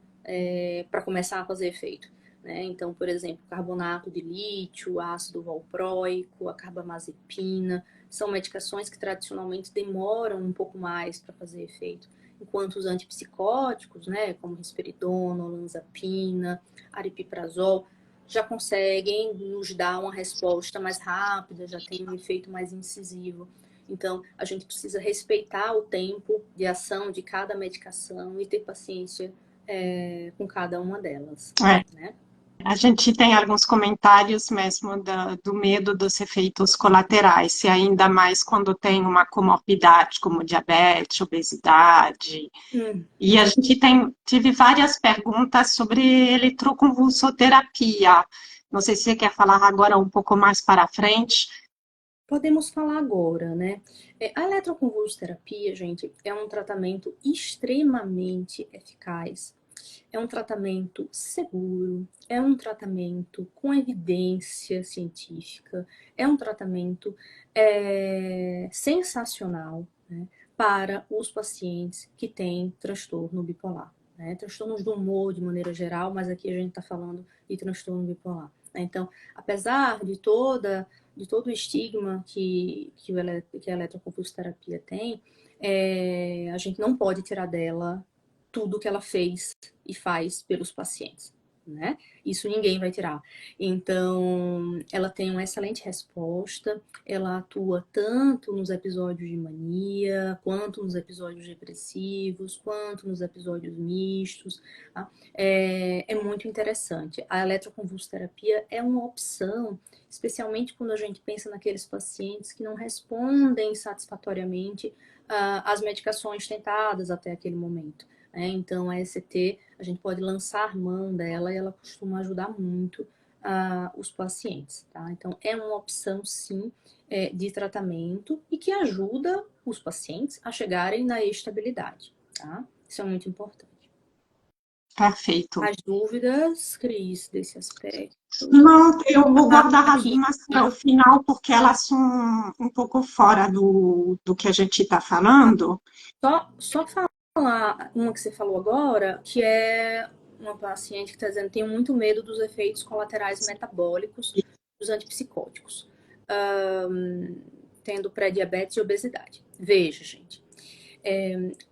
[SPEAKER 2] para começar a fazer efeito, né? Então, por exemplo, carbonato de lítio, ácido valproico, a carbamazepina, são medicações que tradicionalmente demoram um pouco mais para fazer efeito, enquanto os antipsicóticos, né, como risperidona, olanzapina, aripiprazol, já conseguem nos dar uma resposta mais rápida, já tem um efeito mais incisivo. Então, a gente precisa respeitar o tempo de ação de cada medicação e ter paciência com cada uma delas, né?
[SPEAKER 1] A gente tem alguns comentários mesmo do medo dos efeitos colaterais, e ainda mais quando tem uma comorbidade como diabetes, obesidade. E a gente tive várias perguntas sobre eletroconvulsoterapia. Não sei se você quer falar agora um pouco mais para frente.
[SPEAKER 2] Podemos falar agora, né? A eletroconvulsoterapia, gente, é um tratamento extremamente eficaz. É um tratamento seguro, é um tratamento com evidência científica, é um tratamento sensacional, né, para os pacientes que têm transtorno bipolar. Né? Transtornos do humor de maneira geral, mas aqui a gente está falando de transtorno bipolar. Né? Então, apesar de todo o estigma que a eletroconvulsoterapia tem, a gente não pode tirar dela tudo que ela fez e faz pelos pacientes, né? Isso ninguém vai tirar. Então, ela tem uma excelente resposta, ela atua tanto nos episódios de mania, quanto nos episódios depressivos, quanto nos episódios mistos. Tá? É muito interessante. A eletroconvulsoterapia é uma opção, especialmente quando a gente pensa naqueles pacientes que não respondem satisfatoriamente às medicações tentadas até aquele momento. Então, a ECT, a gente pode lançar mão dela e ela costuma ajudar muito os pacientes, tá? Então, é uma opção, sim, de tratamento e que ajuda os pacientes a chegarem na estabilidade, tá? Isso é muito importante.
[SPEAKER 1] Perfeito.
[SPEAKER 2] As dúvidas, Cris, desse aspecto?
[SPEAKER 1] Não, eu vou guardar
[SPEAKER 2] Aqui.
[SPEAKER 1] algumas para o final, porque elas são um pouco fora do que a gente está falando.
[SPEAKER 2] Só falar uma que você falou agora, que é uma paciente que está dizendo que tem muito medo dos efeitos colaterais metabólicos dos antipsicóticos, tendo pré-diabetes e obesidade. Veja, gente,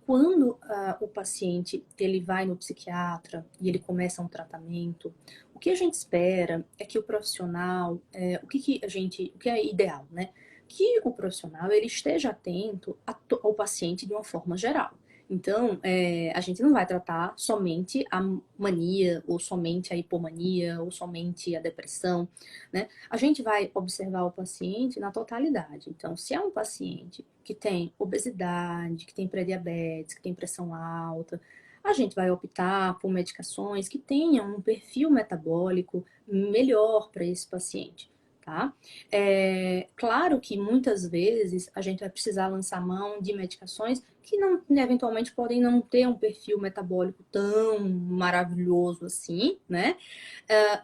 [SPEAKER 2] quando o paciente ele vai no psiquiatra e ele começa um tratamento, o que a gente espera é que o profissional, o que é ideal, né? Que o profissional ele esteja atento ao paciente de uma forma geral. Então, a gente não vai tratar somente a mania, ou somente a hipomania, ou somente a depressão, né? A gente vai observar o paciente na totalidade. Então, se é um paciente que tem obesidade, que tem pré-diabetes, que tem pressão alta, a gente vai optar por medicações que tenham um perfil metabólico melhor para esse paciente. Tá? Claro que muitas vezes a gente vai precisar lançar mão de medicações que não, eventualmente podem não ter um perfil metabólico tão maravilhoso assim, né?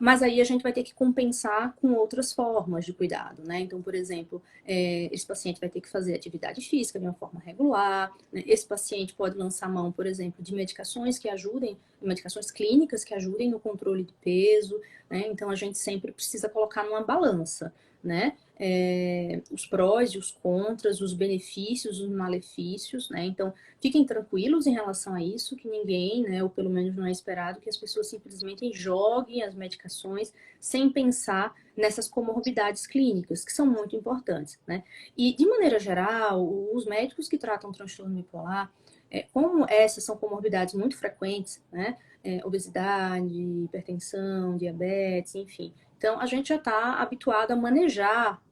[SPEAKER 2] Mas aí a gente vai ter que compensar com outras formas de cuidado, né? Então, por exemplo, esse paciente vai ter que fazer atividade física de uma forma regular, né? Esse paciente pode lançar mão, por exemplo, de medicações que ajudem, medicações clínicas que ajudem no controle de peso, né? Então, a gente sempre precisa colocar numa balança, né? Os prós e os contras, os benefícios, os malefícios, né? Então, fiquem tranquilos em relação a isso, que ninguém, né, ou pelo menos não é esperado, que as pessoas simplesmente joguem as medicações sem pensar nessas comorbidades clínicas, que são muito importantes, né? E, de maneira geral, os médicos que tratam transtorno bipolar, como essas são comorbidades muito frequentes, né? obesidade, hipertensão, diabetes, enfim. Então, a gente já está habituado a manejar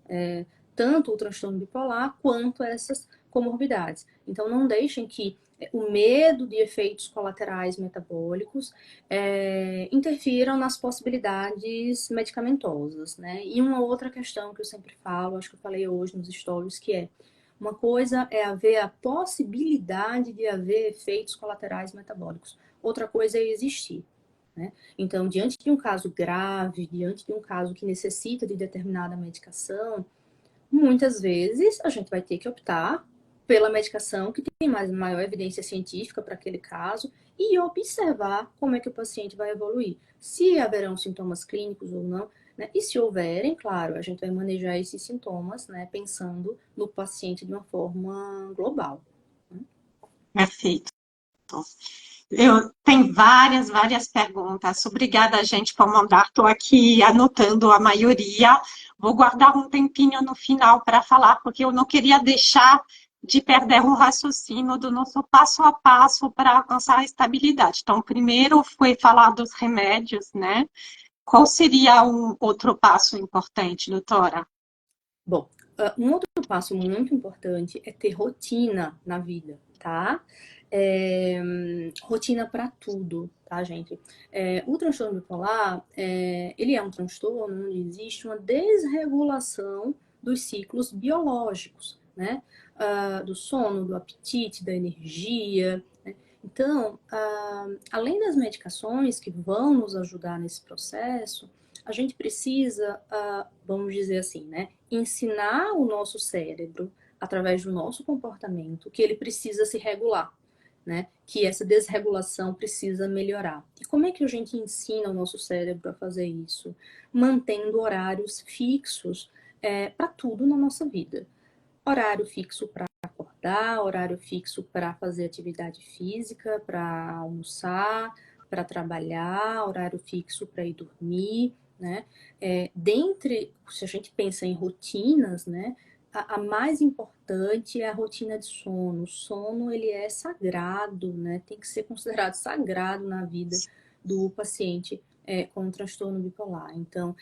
[SPEAKER 2] tanto o transtorno bipolar quanto essas comorbidades. Então, não deixem que o medo de efeitos colaterais metabólicos interfiram nas possibilidades medicamentosas, né? E uma outra questão que eu sempre falo, acho que eu falei hoje nos stories, que é uma coisa é haver a possibilidade de haver efeitos colaterais metabólicos. Outra coisa é existir, né? Então, diante de um caso grave, diante de um caso que necessita de determinada medicação, muitas vezes a gente vai ter que optar pela medicação que tem maior evidência científica para aquele caso e observar como é que o paciente vai evoluir. Se haverão sintomas clínicos ou não, né? E se houverem, claro, a gente vai manejar esses sintomas, né? Pensando no paciente de uma forma global.
[SPEAKER 1] Perfeito. Eu tenho várias perguntas. Obrigada, gente, por mandar. Estou aqui anotando a maioria. Vou guardar um tempinho no final para falar, porque eu não queria deixar de perder o raciocínio do nosso passo a passo para alcançar a estabilidade. Então, primeiro foi falar dos remédios, né? Qual seria um outro passo importante, doutora?
[SPEAKER 2] Bom, um outro passo muito importante é ter rotina na vida, tá? Rotina para tudo, tá, gente? O transtorno bipolar, ele é um transtorno onde existe uma desregulação dos ciclos biológicos, né? Do sono, do apetite, da energia, né? Então, além das medicações que vão nos ajudar nesse processo, a gente precisa, vamos dizer assim, né, ensinar o nosso cérebro, através do nosso comportamento, que ele precisa se regular, né? Que essa desregulação precisa melhorar. E como é que a gente ensina o nosso cérebro a fazer isso? Mantendo horários fixos para tudo na nossa vida. Horário fixo para acordar, horário fixo para fazer atividade física, para almoçar, para trabalhar, horário fixo para ir dormir, né? Se a gente pensa em rotinas, né? A mais importante é a rotina de sono. O sono, ele é sagrado, né? Tem que ser considerado sagrado na vida do paciente com um transtorno bipolar. Então,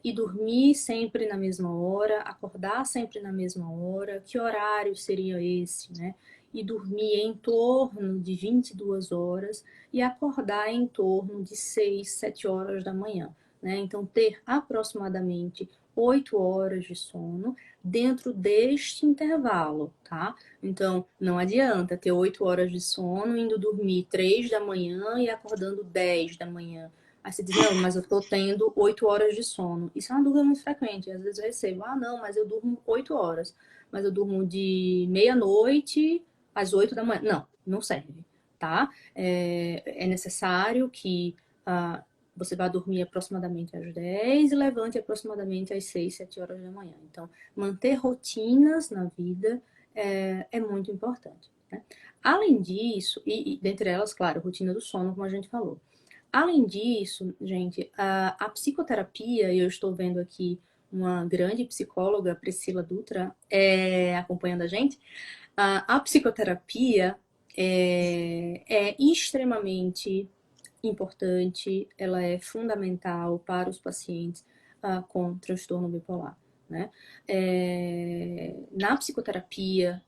[SPEAKER 2] e dormir sempre na mesma hora, acordar sempre na mesma hora, que horário seria esse, né? E dormir em torno de 22 horas e acordar em torno de 6, 7 horas da manhã, né? Então, ter aproximadamente 8 horas de sono dentro deste intervalo, tá? Então, não adianta ter 8 horas de sono, indo dormir 3 da manhã e acordando 10 da manhã. Aí você diz, não, mas eu tô tendo 8 horas de sono. Isso é uma dúvida muito frequente. Às vezes eu recebo, não, mas eu durmo 8 horas. Mas eu durmo de meia-noite às 8 da manhã. Não, não serve, tá? É necessário que você vá dormir aproximadamente às 10 e levante aproximadamente às 6, 7 horas da manhã. Então, manter rotinas na vida é muito importante, né? Além disso, e dentre elas, claro, rotina do sono, como a gente falou. Além disso, gente, a psicoterapia, e eu estou vendo aqui uma grande psicóloga, Priscila Dutra, acompanhando a gente, a psicoterapia é extremamente importante, ela é fundamental para os pacientes com transtorno bipolar, né? Na psicoterapia,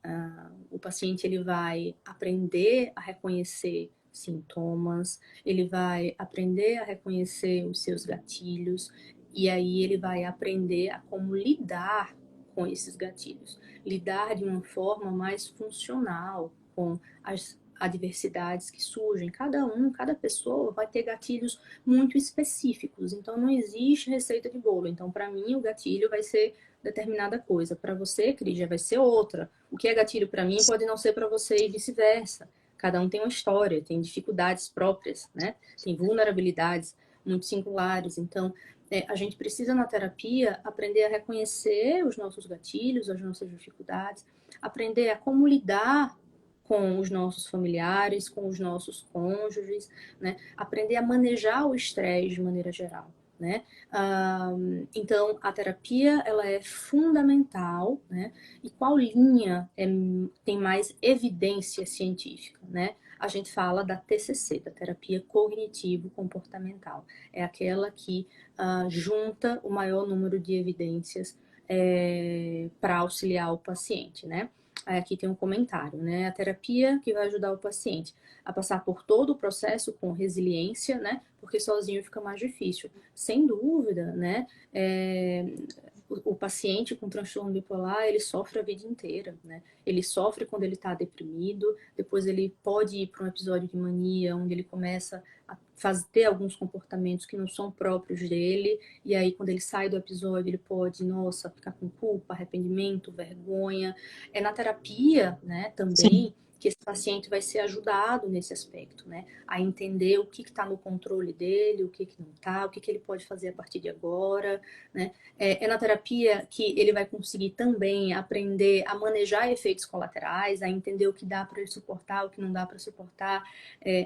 [SPEAKER 2] o paciente ele vai aprender a reconhecer sintomas, ele vai aprender a reconhecer os seus gatilhos e aí ele vai aprender a como lidar com esses gatilhos, lidar de uma forma mais funcional com as adversidades que surgem. Cada pessoa vai ter gatilhos muito específicos, então não existe receita de bolo. Então, para mim, o gatilho vai ser determinada coisa. Para você, Cris, já vai ser outra. O que é gatilho para mim pode não ser para você e vice-versa. Cada um tem uma história, tem dificuldades próprias, né? Tem vulnerabilidades muito singulares. Então, a gente precisa, na terapia, aprender a reconhecer os nossos gatilhos, as nossas dificuldades, aprender a como lidar com os nossos familiares, com os nossos cônjuges, né? Aprender a manejar o estresse de maneira geral, né? Então, a terapia, ela é fundamental, né? E qual linha tem mais evidência científica, né? a gente fala da TCC, da terapia cognitivo-comportamental. É aquela que junta o maior número de evidências para auxiliar o paciente, né? Aí aqui tem um comentário, né? A terapia que vai ajudar o paciente a passar por todo o processo com resiliência, né? Porque sozinho fica mais difícil. Sem dúvida, né? O paciente com transtorno bipolar, ele sofre a vida inteira, né? Ele sofre quando ele está deprimido, depois ele pode ir para um episódio de mania, onde ele começa a ter alguns comportamentos que não são próprios dele, e aí quando ele sai do episódio, ele pode, nossa, ficar com culpa, arrependimento, vergonha. É na terapia, né,
[SPEAKER 1] Sim.
[SPEAKER 2] também, que esse paciente vai ser ajudado nesse aspecto, né? A entender o que está no controle dele, o que não está, o que ele pode fazer a partir de agora, né? É na terapia que ele vai conseguir também aprender a manejar efeitos colaterais, a entender o que dá para ele suportar, o que não dá para suportar.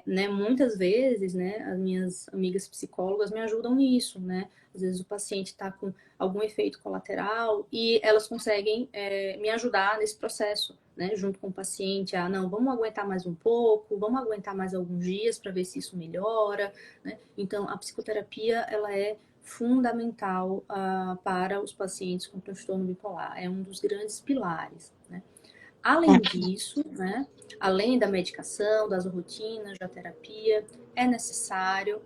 [SPEAKER 2] Né? Muitas vezes, né, as minhas amigas psicólogas me ajudam nisso, né? Às vezes o paciente está com algum efeito colateral e elas conseguem me ajudar nesse processo, né? Junto com o paciente. Ah, não, vamos aguentar mais um pouco, vamos aguentar mais alguns dias para ver se isso melhora, né? Então, a psicoterapia, ela é fundamental para os pacientes com transtorno bipolar. É um dos grandes pilares, né? Além disso, né, além da medicação, das rotinas, da terapia, é necessário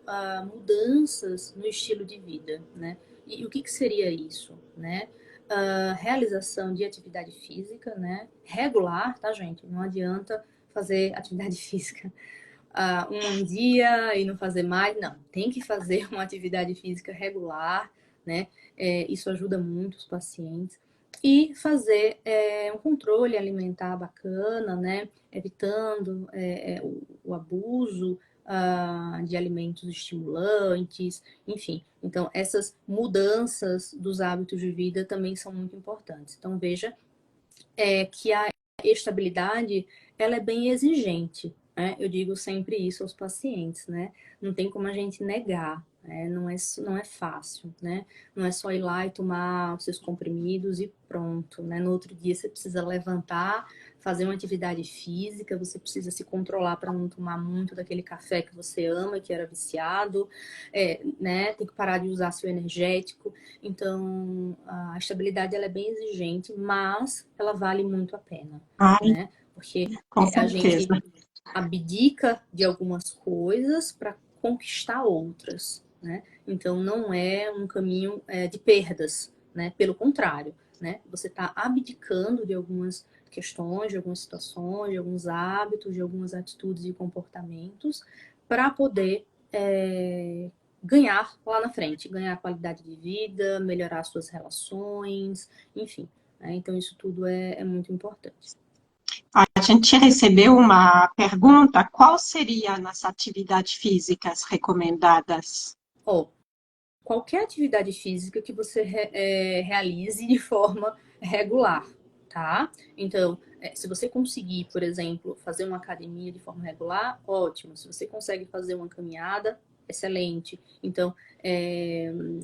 [SPEAKER 2] mudanças no estilo de vida, né? E o que seria isso, né? Realização de atividade física, né? Regular, tá, gente? Não adianta fazer atividade física um dia e não fazer mais, não. Tem que fazer uma atividade física regular, né? Isso ajuda muito os pacientes. E fazer um controle alimentar bacana, né? Evitando o abuso de alimentos estimulantes, enfim. Então, essas mudanças dos hábitos de vida também são muito importantes. Então, veja que a estabilidade, ela é bem exigente, né? Eu digo sempre isso aos pacientes, né? Não tem como a gente negar, né? Não é fácil, né? Não é só ir lá e tomar os seus comprimidos e pronto, né? No outro dia você precisa levantar, fazer uma atividade física, você precisa se controlar para não tomar muito daquele café que você ama, que era viciado, né? Tem que parar de usar seu energético. Então, a estabilidade ela é bem exigente, mas ela vale muito a pena,
[SPEAKER 1] Ai,
[SPEAKER 2] né? Porque
[SPEAKER 1] com
[SPEAKER 2] a gente
[SPEAKER 1] certeza.
[SPEAKER 2] abdica de algumas coisas para conquistar outras, né? Então, não é um caminho de perdas, né? Pelo contrário, né? Você está abdicando de algumas questões, de algumas situações, de alguns hábitos, de algumas atitudes e comportamentos para poder ganhar lá na frente, ganhar qualidade de vida, melhorar suas relações, enfim. Né? Então, isso tudo é muito importante.
[SPEAKER 1] A gente recebeu uma pergunta: qual seria nas atividades físicas recomendadas?
[SPEAKER 2] Ou qualquer atividade física que você realize de forma regular, tá? Então, se você conseguir, por exemplo, fazer uma academia de forma regular, ótimo. Se você consegue fazer uma caminhada, excelente. Então,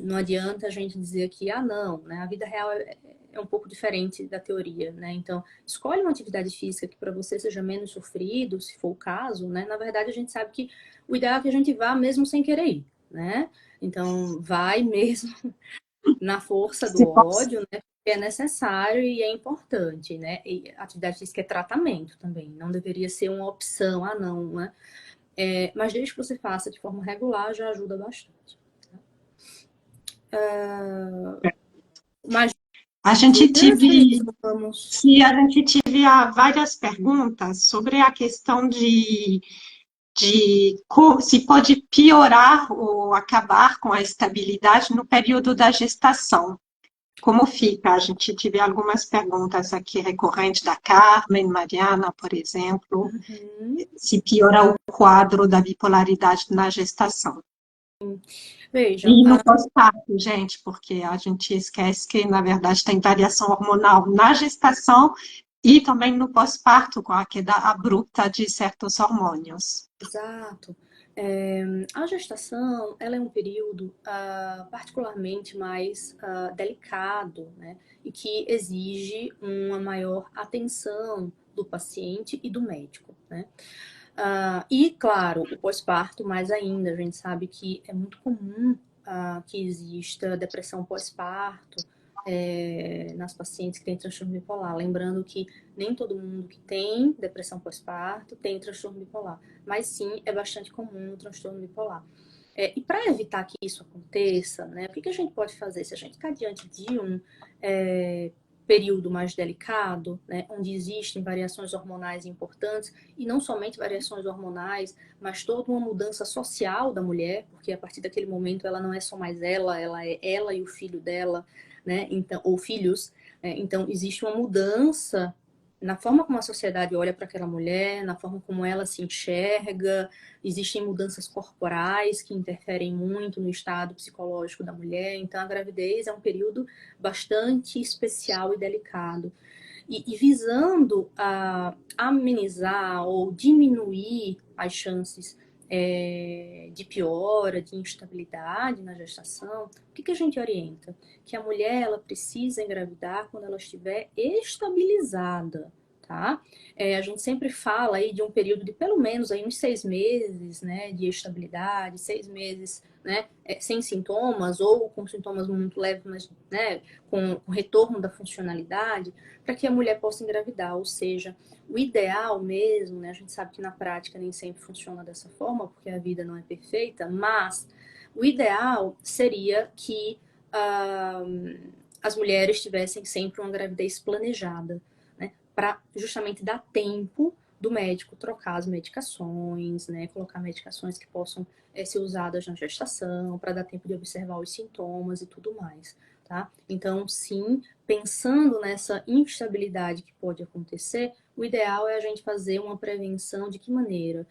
[SPEAKER 2] não adianta a gente dizer aqui, ah, não, né? A vida real é um pouco diferente da teoria, né? Então, escolhe uma atividade física que para você seja menos sofrido, se for o caso, né? Na verdade, a gente sabe que o ideal é que a gente vá mesmo sem querer ir, né? Então, vai mesmo na força do
[SPEAKER 1] Se poss-
[SPEAKER 2] ódio, né? Porque é necessário e é importante, né? E atividade física é tratamento também, não deveria ser uma opção, ah, não, né? Mas desde que você faça de forma regular, já ajuda bastante. Mas
[SPEAKER 1] A gente tive,
[SPEAKER 2] vamos.
[SPEAKER 1] se a gente tive várias perguntas sobre a questão se pode piorar ou acabar com a estabilidade no período da gestação. Como fica? A gente teve algumas perguntas aqui recorrentes da Carmen, Mariana, por exemplo,
[SPEAKER 2] Uhum.
[SPEAKER 1] se piora o quadro da bipolaridade na gestação.
[SPEAKER 2] Vejam,
[SPEAKER 1] E no pós-parto, gente, porque a gente esquece que, na verdade, tem variação hormonal na gestação e também no pós-parto, com a queda abrupta de certos hormônios.
[SPEAKER 2] exato. A gestação, ela é um período particularmente mais delicado, né? E que exige uma maior atenção do paciente e do médico, né? E, claro, o pós-parto mais ainda. A gente sabe que é muito comum que exista depressão pós-parto nas pacientes que têm transtorno bipolar. Lembrando que nem todo mundo que tem depressão pós-parto tem transtorno bipolar, mas sim é bastante comum o transtorno bipolar. E para evitar que isso aconteça, né, o que a gente pode fazer? Se a gente está diante de um período mais delicado, né, onde existem variações hormonais importantes, e não somente variações hormonais, mas toda uma mudança social da mulher, porque a partir daquele momento ela não é só mais ela é ela e o filho dela, né, então, ou filhos, então existe uma mudança na forma como a sociedade olha para aquela mulher, na forma como ela se enxerga. Existem mudanças corporais que interferem muito no estado psicológico da mulher. Então, a gravidez é um período bastante especial e delicado. E visando amenizar ou diminuir as chances de piora, de instabilidade na gestação, o que a gente orienta? Que a mulher ela precisa engravidar quando ela estiver estabilizada, tá? A gente sempre fala aí de um período de pelo menos aí uns 6 meses, né, de estabilidade, 6 meses, né, sem sintomas ou com sintomas muito leves, mas, né, com o retorno da funcionalidade, para que a mulher possa engravidar. Ou seja, o ideal mesmo, né, a gente sabe que na prática nem sempre funciona dessa forma, porque a vida não é perfeita, mas o ideal seria que as mulheres tivessem sempre uma gravidez planejada, né, para justamente dar tempo do médico trocar as medicações, né, colocar medicações que possam ser usadas na gestação, para dar tempo de observar os sintomas e tudo mais, tá? Então, sim, pensando nessa instabilidade que pode acontecer, o ideal é a gente fazer uma prevenção de que maneira?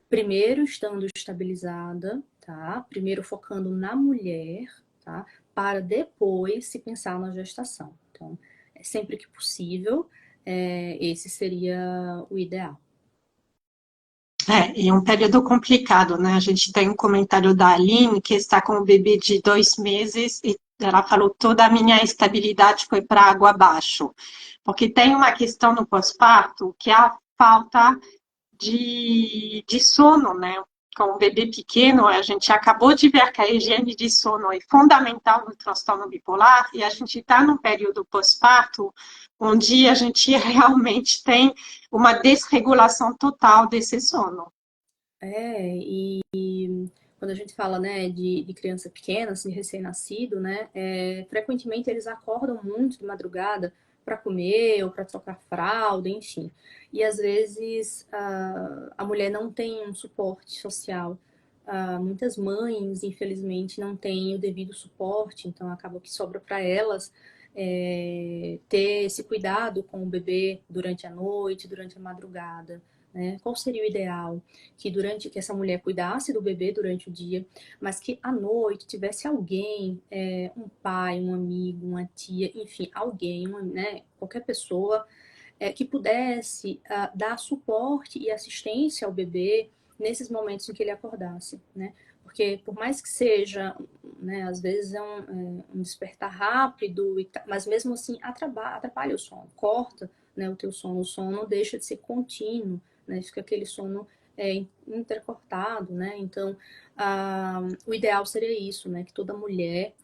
[SPEAKER 2] Primeiro estando estabilizada, tá? Primeiro focando na mulher, tá? Para depois se pensar na gestação. Então, sempre que possível, esse seria o ideal.
[SPEAKER 1] E um período complicado, né? A gente tem um comentário da Aline, que está com o bebê de 2 meses, e ela falou: toda a minha estabilidade foi para água abaixo. Porque tem uma questão no pós-parto, que é a falta de sono, né? Com o bebê pequeno, a gente acabou de ver que a higiene de sono é fundamental no transtorno bipolar, e a gente está num período pós-parto onde a gente realmente tem uma desregulação total desse sono.
[SPEAKER 2] E quando a gente fala, né, de criança pequena, assim, recém-nascido, né, frequentemente eles acordam muito de madrugada para comer ou para trocar fralda, enfim. E às vezes a mulher não tem um suporte social. Muitas mães, infelizmente, não têm o devido suporte, então acaba que sobra para elas ter esse cuidado com o bebê durante a noite, durante a madrugada. Né? Qual seria o ideal? Que essa mulher cuidasse do bebê durante o dia, mas que à noite tivesse alguém, um pai, um amigo, uma tia, enfim, alguém, né, qualquer pessoa que pudesse dar suporte e assistência ao bebê nesses momentos em que ele acordasse, né? Porque por mais que seja, né, às vezes um despertar rápido, mas mesmo assim atrapalha o sono, corta, né, o sono deixa de ser contínuo, né, fica aquele sono intercortado, né? Então, o ideal seria isso, né, que toda mulher,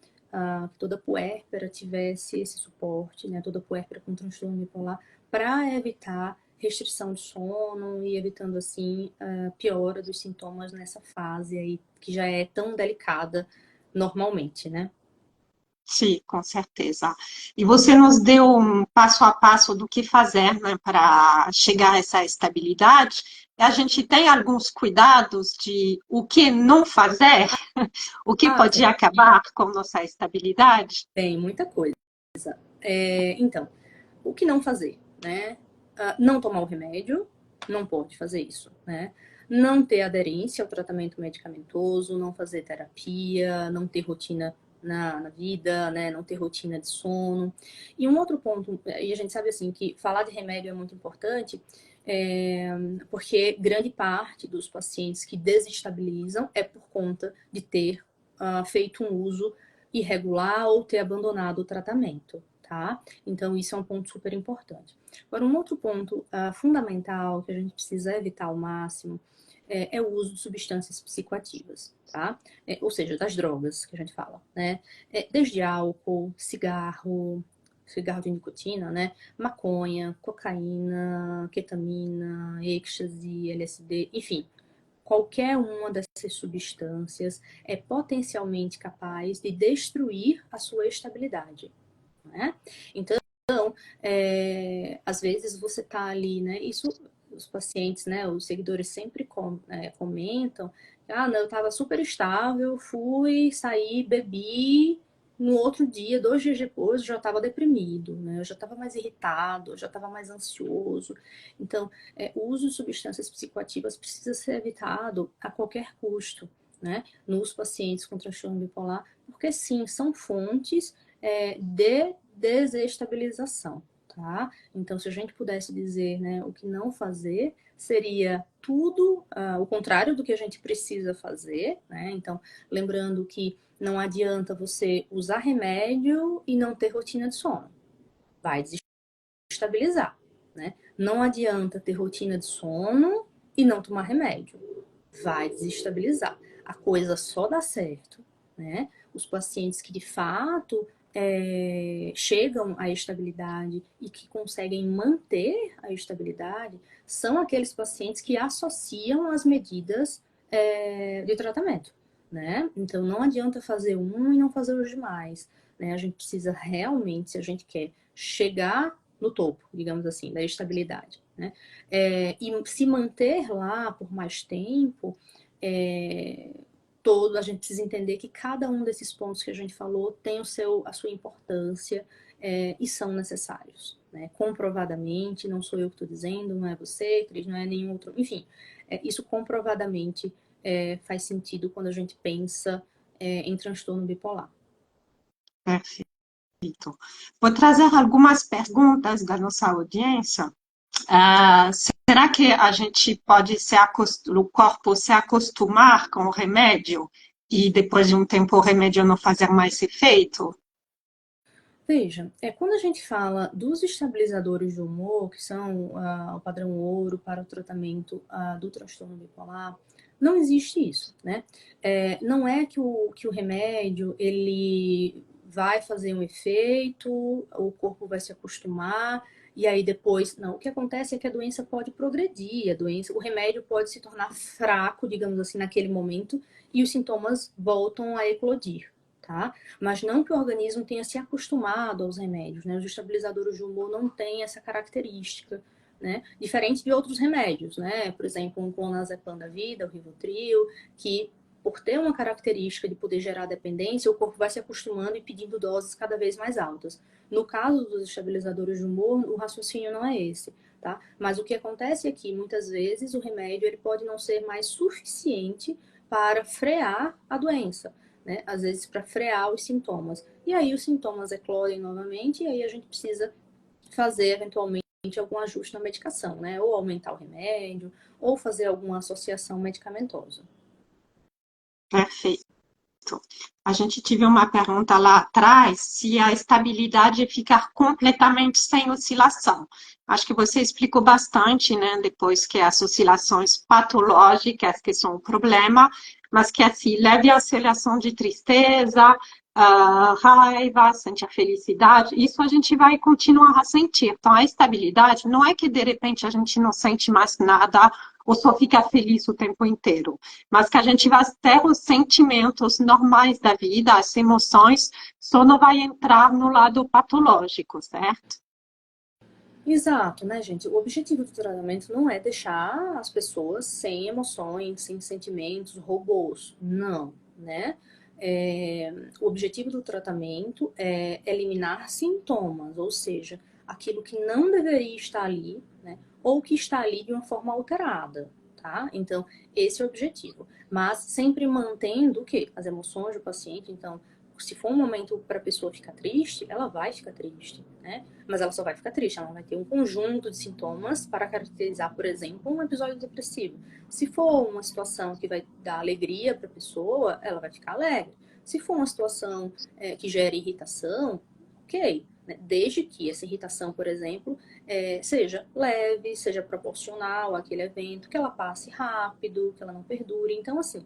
[SPEAKER 2] que toda puérpera tivesse esse suporte, né, toda puérpera com transtorno bipolar, para evitar restrição de sono e evitando assim a piora dos sintomas nessa fase aí que já é tão delicada normalmente, né?
[SPEAKER 1] Sim, com certeza. E você nos deu um passo a passo do que fazer, né, para chegar a essa estabilidade. E a gente tem alguns cuidados de o que não fazer, o que pode
[SPEAKER 2] Tem,
[SPEAKER 1] acabar com nossa estabilidade.
[SPEAKER 2] tem muita coisa. Então, o que não fazer, né? Não tomar o remédio, não pode fazer isso, né? Não ter aderência ao tratamento medicamentoso, não fazer terapia, não ter rotina na vida, né? Não ter rotina de sono. E um outro ponto, e a gente sabe assim que falar de remédio é muito importante, é, porque grande parte dos pacientes que desestabilizam é por conta de ter feito um uso irregular ou ter abandonado o tratamento. tá? Então, isso é um ponto super importante. Agora, um outro ponto fundamental que a gente precisa evitar ao máximo é o uso de substâncias psicoativas, tá? Ou seja, das drogas que a gente fala, né? Desde álcool, cigarro de nicotina, né? Maconha, cocaína, ketamina, êxtase, LSD, enfim. Qualquer uma dessas substâncias é potencialmente capaz de destruir a sua estabilidade, né? Então, às vezes você tá ali, né? Isso os pacientes, né? Os seguidores sempre comentam. Ah, não, eu estava super estável, fui, saí, bebi. No outro dia, 2 dias depois, eu já estava deprimido, né? Eu já estava mais irritado, eu já estava mais ansioso. Então, o uso de substâncias psicoativas precisa ser evitado a qualquer custo, né? Nos pacientes com transtorno bipolar, porque sim, são fontes de desestabilização, tá? Então, se a gente pudesse dizer, né, o que não fazer, seria tudo o contrário do que a gente precisa fazer, né? Então, lembrando que não adianta você usar remédio e não ter rotina de sono. Vai desestabilizar, né? Não adianta ter rotina de sono e não tomar remédio. Vai desestabilizar. A coisa só dá certo, né? Os pacientes que de fato chegam à estabilidade e que conseguem manter a estabilidade são aqueles pacientes que associam as medidas de tratamento, né? Então não adianta fazer um e não fazer os demais, né? A gente precisa realmente, se a gente quer chegar no topo, digamos assim, da estabilidade, né? E se manter lá por mais tempo, a gente precisa entender que cada um desses pontos que a gente falou tem a sua importância e são necessários, né? Comprovadamente, não sou eu que estou dizendo, não é você, Cris, não é nenhum outro, enfim, isso comprovadamente faz sentido quando a gente pensa em transtorno bipolar.
[SPEAKER 1] Perfeito. Vou trazer algumas perguntas da nossa audiência. Será que a gente pode o corpo se acostumar com o remédio e depois de um tempo o remédio não fazer mais efeito?
[SPEAKER 2] Veja, quando a gente fala dos estabilizadores de humor, que são o padrão ouro para o tratamento do transtorno bipolar, não existe isso, né? Não é que o remédio ele vai fazer um efeito, o corpo vai se acostumar e aí depois, não. O que acontece é que a doença pode progredir, o remédio pode se tornar fraco, digamos assim, naquele momento e os sintomas voltam a eclodir. Tá? Mas não que o organismo tenha se acostumado aos remédios, né? Os estabilizadores de humor não têm essa característica, né? Diferente de outros remédios, né? Por exemplo, um clonazepam da vida, o Rivotril, que por ter uma característica de poder gerar dependência, o corpo vai se acostumando e pedindo doses cada vez mais altas. No caso dos estabilizadores de humor, o raciocínio não é esse, tá? Mas o que acontece é que, muitas vezes, o remédio ele pode não ser mais suficiente para frear a doença, né? Às vezes para frear os sintomas. E aí os sintomas eclodem novamente e aí a gente precisa fazer eventualmente algum ajuste na medicação, né? Ou aumentar o remédio, ou fazer alguma associação medicamentosa.
[SPEAKER 1] Perfeito. A gente tive uma pergunta lá atrás, se a estabilidade é ficar completamente sem oscilação. Acho que você explicou bastante, né, depois que as oscilações patológicas que são o problema, mas que assim, leve a oscilação de tristeza, raiva, sente a felicidade, isso a gente vai continuar a sentir. Então, a estabilidade não é que de repente a gente não sente mais nada ou só fica feliz o tempo inteiro, mas que a gente vai ter os sentimentos normais da vida, as emoções, só não vai entrar no lado patológico, certo?
[SPEAKER 2] Exato, né, gente? O objetivo do tratamento não é deixar as pessoas sem emoções, sem sentimentos, robôs. Não, né? O objetivo do tratamento é eliminar sintomas, ou seja, aquilo que não deveria estar ali, né? Ou que está ali de uma forma alterada, tá? Então, esse é o objetivo. Mas sempre mantendo o quê? As emoções do paciente. Então, se for um momento para a pessoa ficar triste, ela vai ficar triste, né? Mas ela só vai ficar triste, ela vai ter um conjunto de sintomas para caracterizar, por exemplo, um episódio depressivo. Se for uma situação que vai dar alegria para a pessoa, ela vai ficar alegre. Se for uma situação que gera irritação, ok, né? Desde que essa irritação, por exemplo, seja leve, seja proporcional àquele evento, que ela passe rápido, que ela não perdure. Então, assim,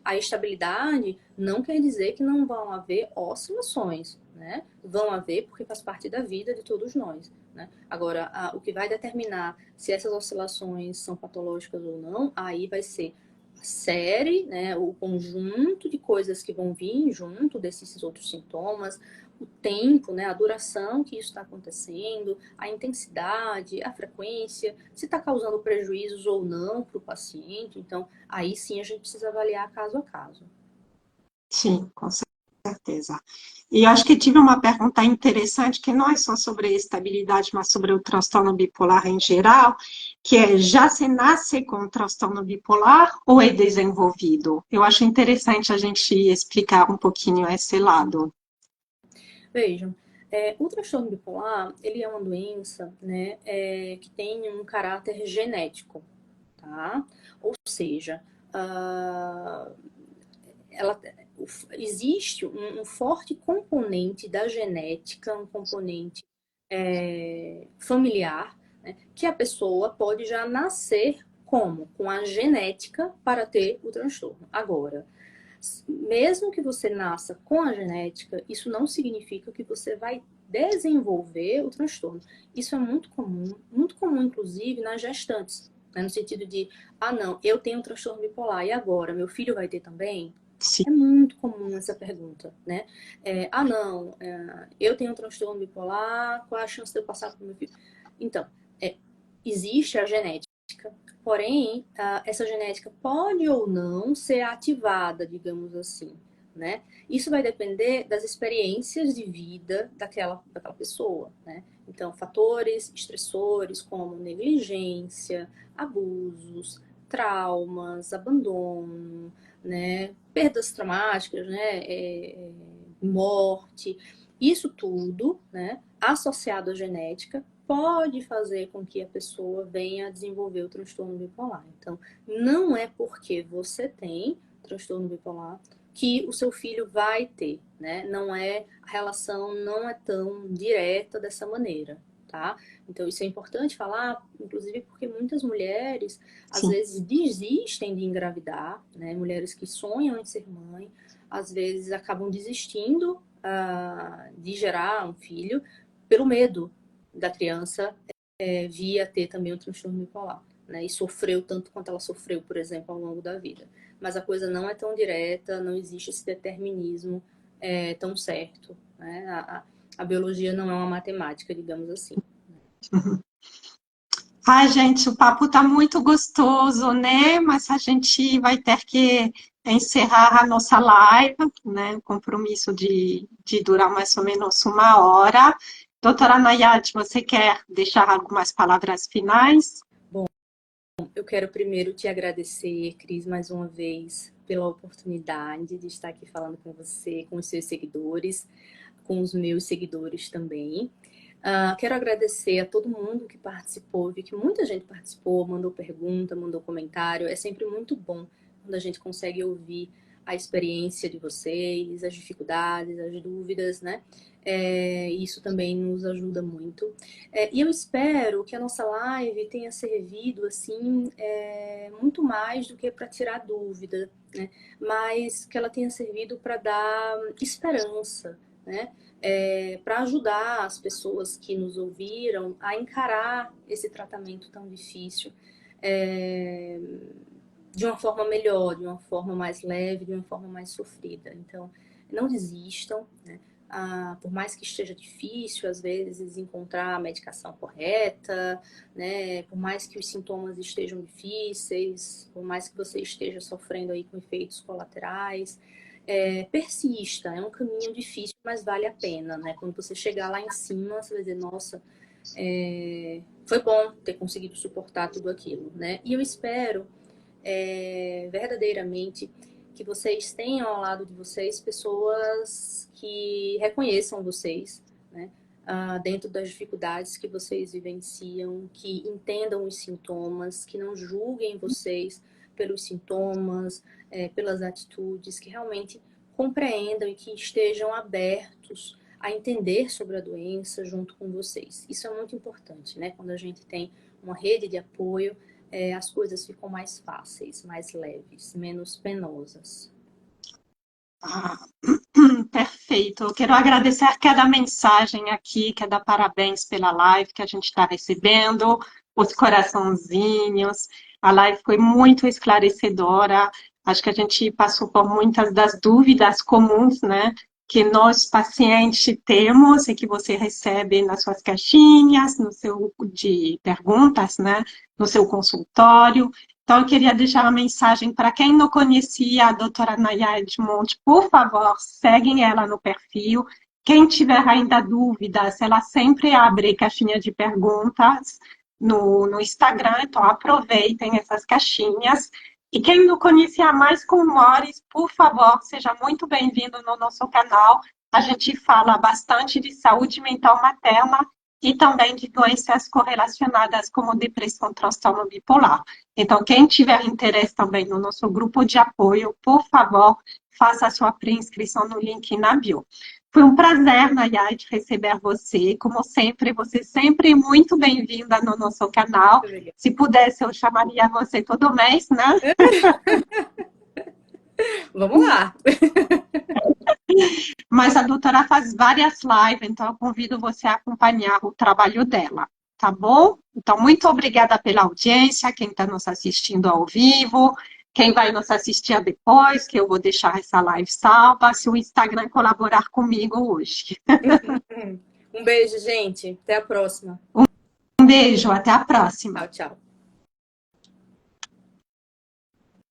[SPEAKER 2] a estabilidade não quer dizer que não vão haver oscilações, né? Vão haver porque faz parte da vida de todos nós, né? Agora, o que vai determinar se essas oscilações são patológicas ou não, aí vai ser a série, né? O conjunto de coisas que vão vir junto desses outros sintomas, o tempo, né? A duração que isso está acontecendo, a intensidade, a frequência, se está causando prejuízos ou não para o paciente. Então, aí sim a gente precisa avaliar caso a caso.
[SPEAKER 1] Sim, com certeza. E acho que tive uma pergunta interessante, que não é só sobre a estabilidade, mas sobre o transtorno bipolar em geral, que é, já se nasce com transtorno bipolar ou é desenvolvido? Eu acho interessante a gente explicar um pouquinho esse lado.
[SPEAKER 2] Vejam, o transtorno bipolar, ele é uma doença, né, que tem um caráter genético, tá? Ou seja, ela, existe um forte componente da genética, um componente familiar, né, que a pessoa pode já nascer como? Com a genética para ter o transtorno. Agora, mesmo que você nasça com a genética, isso não significa que você vai desenvolver o transtorno. Isso é muito comum, inclusive, nas gestantes, né? No sentido de, não, eu tenho um transtorno bipolar, e agora? Meu filho vai ter também?
[SPEAKER 1] Sim.
[SPEAKER 2] É muito comum essa pergunta, né? Não, eu tenho um transtorno bipolar, qual é a chance de eu passar para o meu filho? Então, existe a genética. Porém, essa genética pode ou não ser ativada, digamos assim, né? Isso vai depender das experiências de vida daquela pessoa, né? Então, fatores estressores como negligência, abusos, traumas, abandono, né? Perdas traumáticas, né? Morte, isso tudo, né? Associado à genética, pode fazer com que a pessoa venha a desenvolver o transtorno bipolar. Então, não é porque você tem transtorno bipolar que o seu filho vai ter, né? Não é, a relação não é tão direta dessa maneira, tá? Então, isso é importante falar, inclusive porque muitas mulheres, às
[SPEAKER 1] Sim.
[SPEAKER 2] vezes, desistem de engravidar, né? Mulheres que sonham em ser mãe, às vezes acabam desistindo de gerar um filho pelo medo da criança vir a ter também o transtorno bipolar, né? E sofreu tanto quanto ela sofreu, por exemplo, ao longo da vida. Mas a coisa não é tão direta, não existe esse determinismo tão certo, né? A biologia não é uma matemática, digamos assim.
[SPEAKER 1] Ai, gente, o papo tá muito gostoso, né? Mas a gente vai ter que encerrar a nossa live, né? O compromisso de durar mais ou menos uma hora. Doutora Nayade, você quer deixar algumas palavras finais?
[SPEAKER 2] Bom, eu quero primeiro te agradecer, Cris, mais uma vez, pela oportunidade de estar aqui falando com você, com os seus seguidores, com os meus seguidores também. Quero agradecer a todo mundo que participou, vi que muita gente participou, mandou pergunta, mandou comentário. É sempre muito bom quando a gente consegue ouvir a experiência de vocês, as dificuldades, as dúvidas, né? Isso também nos ajuda muito. E eu espero que a nossa live tenha servido, assim, muito mais do que para tirar dúvida, né? Mas que ela tenha servido para dar esperança, né? Para ajudar as pessoas que nos ouviram a encarar esse tratamento tão difícil de uma forma melhor, de uma forma mais leve, de uma forma mais sofrida. Então, não desistam, né? Por mais que esteja difícil, às vezes, encontrar a medicação correta, né? Por mais que os sintomas estejam difíceis, por mais que você esteja sofrendo aí com efeitos colaterais, persista. É um caminho difícil, mas vale a pena, né? Quando você chegar lá em cima, você vai dizer, nossa, foi bom ter conseguido suportar tudo aquilo, né? E eu espero verdadeiramente que vocês tenham ao lado de vocês pessoas que reconheçam vocês, né? Dentro das dificuldades que vocês vivenciam, que entendam os sintomas, que não julguem vocês pelos sintomas, pelas atitudes, que realmente compreendam e que estejam abertos a entender sobre a doença junto com vocês. Isso é muito importante, né? Quando a gente tem uma rede de apoio, as coisas ficam mais fáceis, mais leves, menos penosas.
[SPEAKER 1] Ah, perfeito. Eu quero agradecer cada mensagem aqui, quero dar parabéns pela live que a gente está recebendo, os coraçãozinhos. A live foi muito esclarecedora. Acho que a gente passou por muitas das dúvidas comuns, né, que nós pacientes temos e que você recebe nas suas caixinhas, no seu de perguntas, né, no seu consultório. Então, eu queria deixar uma mensagem para quem não conhecia a doutora Nayade Monte, por favor, seguem ela no perfil. Quem tiver ainda dúvidas, ela sempre abre caixinha de perguntas no Instagram, então aproveitem essas caixinhas. E quem não conhecia mais com o Mores, por favor, seja muito bem-vindo no nosso canal. A gente fala bastante de saúde mental materna e também de doenças correlacionadas como depressão, transtorno bipolar. Então, quem tiver interesse também no nosso grupo de apoio, por favor, faça a sua pré-inscrição no link na bio. Foi um prazer, Nayade, receber você. Como sempre, você sempre muito bem-vinda no nosso canal. Se pudesse, eu chamaria você todo mês, né?
[SPEAKER 2] Vamos lá!
[SPEAKER 1] Mas a doutora faz várias lives, então eu convido você a acompanhar o trabalho dela, tá bom? Então, muito obrigada pela audiência, quem está nos assistindo ao vivo, quem vai nos assistir depois, que eu vou deixar essa live salva, se o Instagram colaborar comigo hoje.
[SPEAKER 2] Um beijo, gente. Até a próxima.
[SPEAKER 1] Um beijo, até a próxima.
[SPEAKER 2] Tchau, tchau.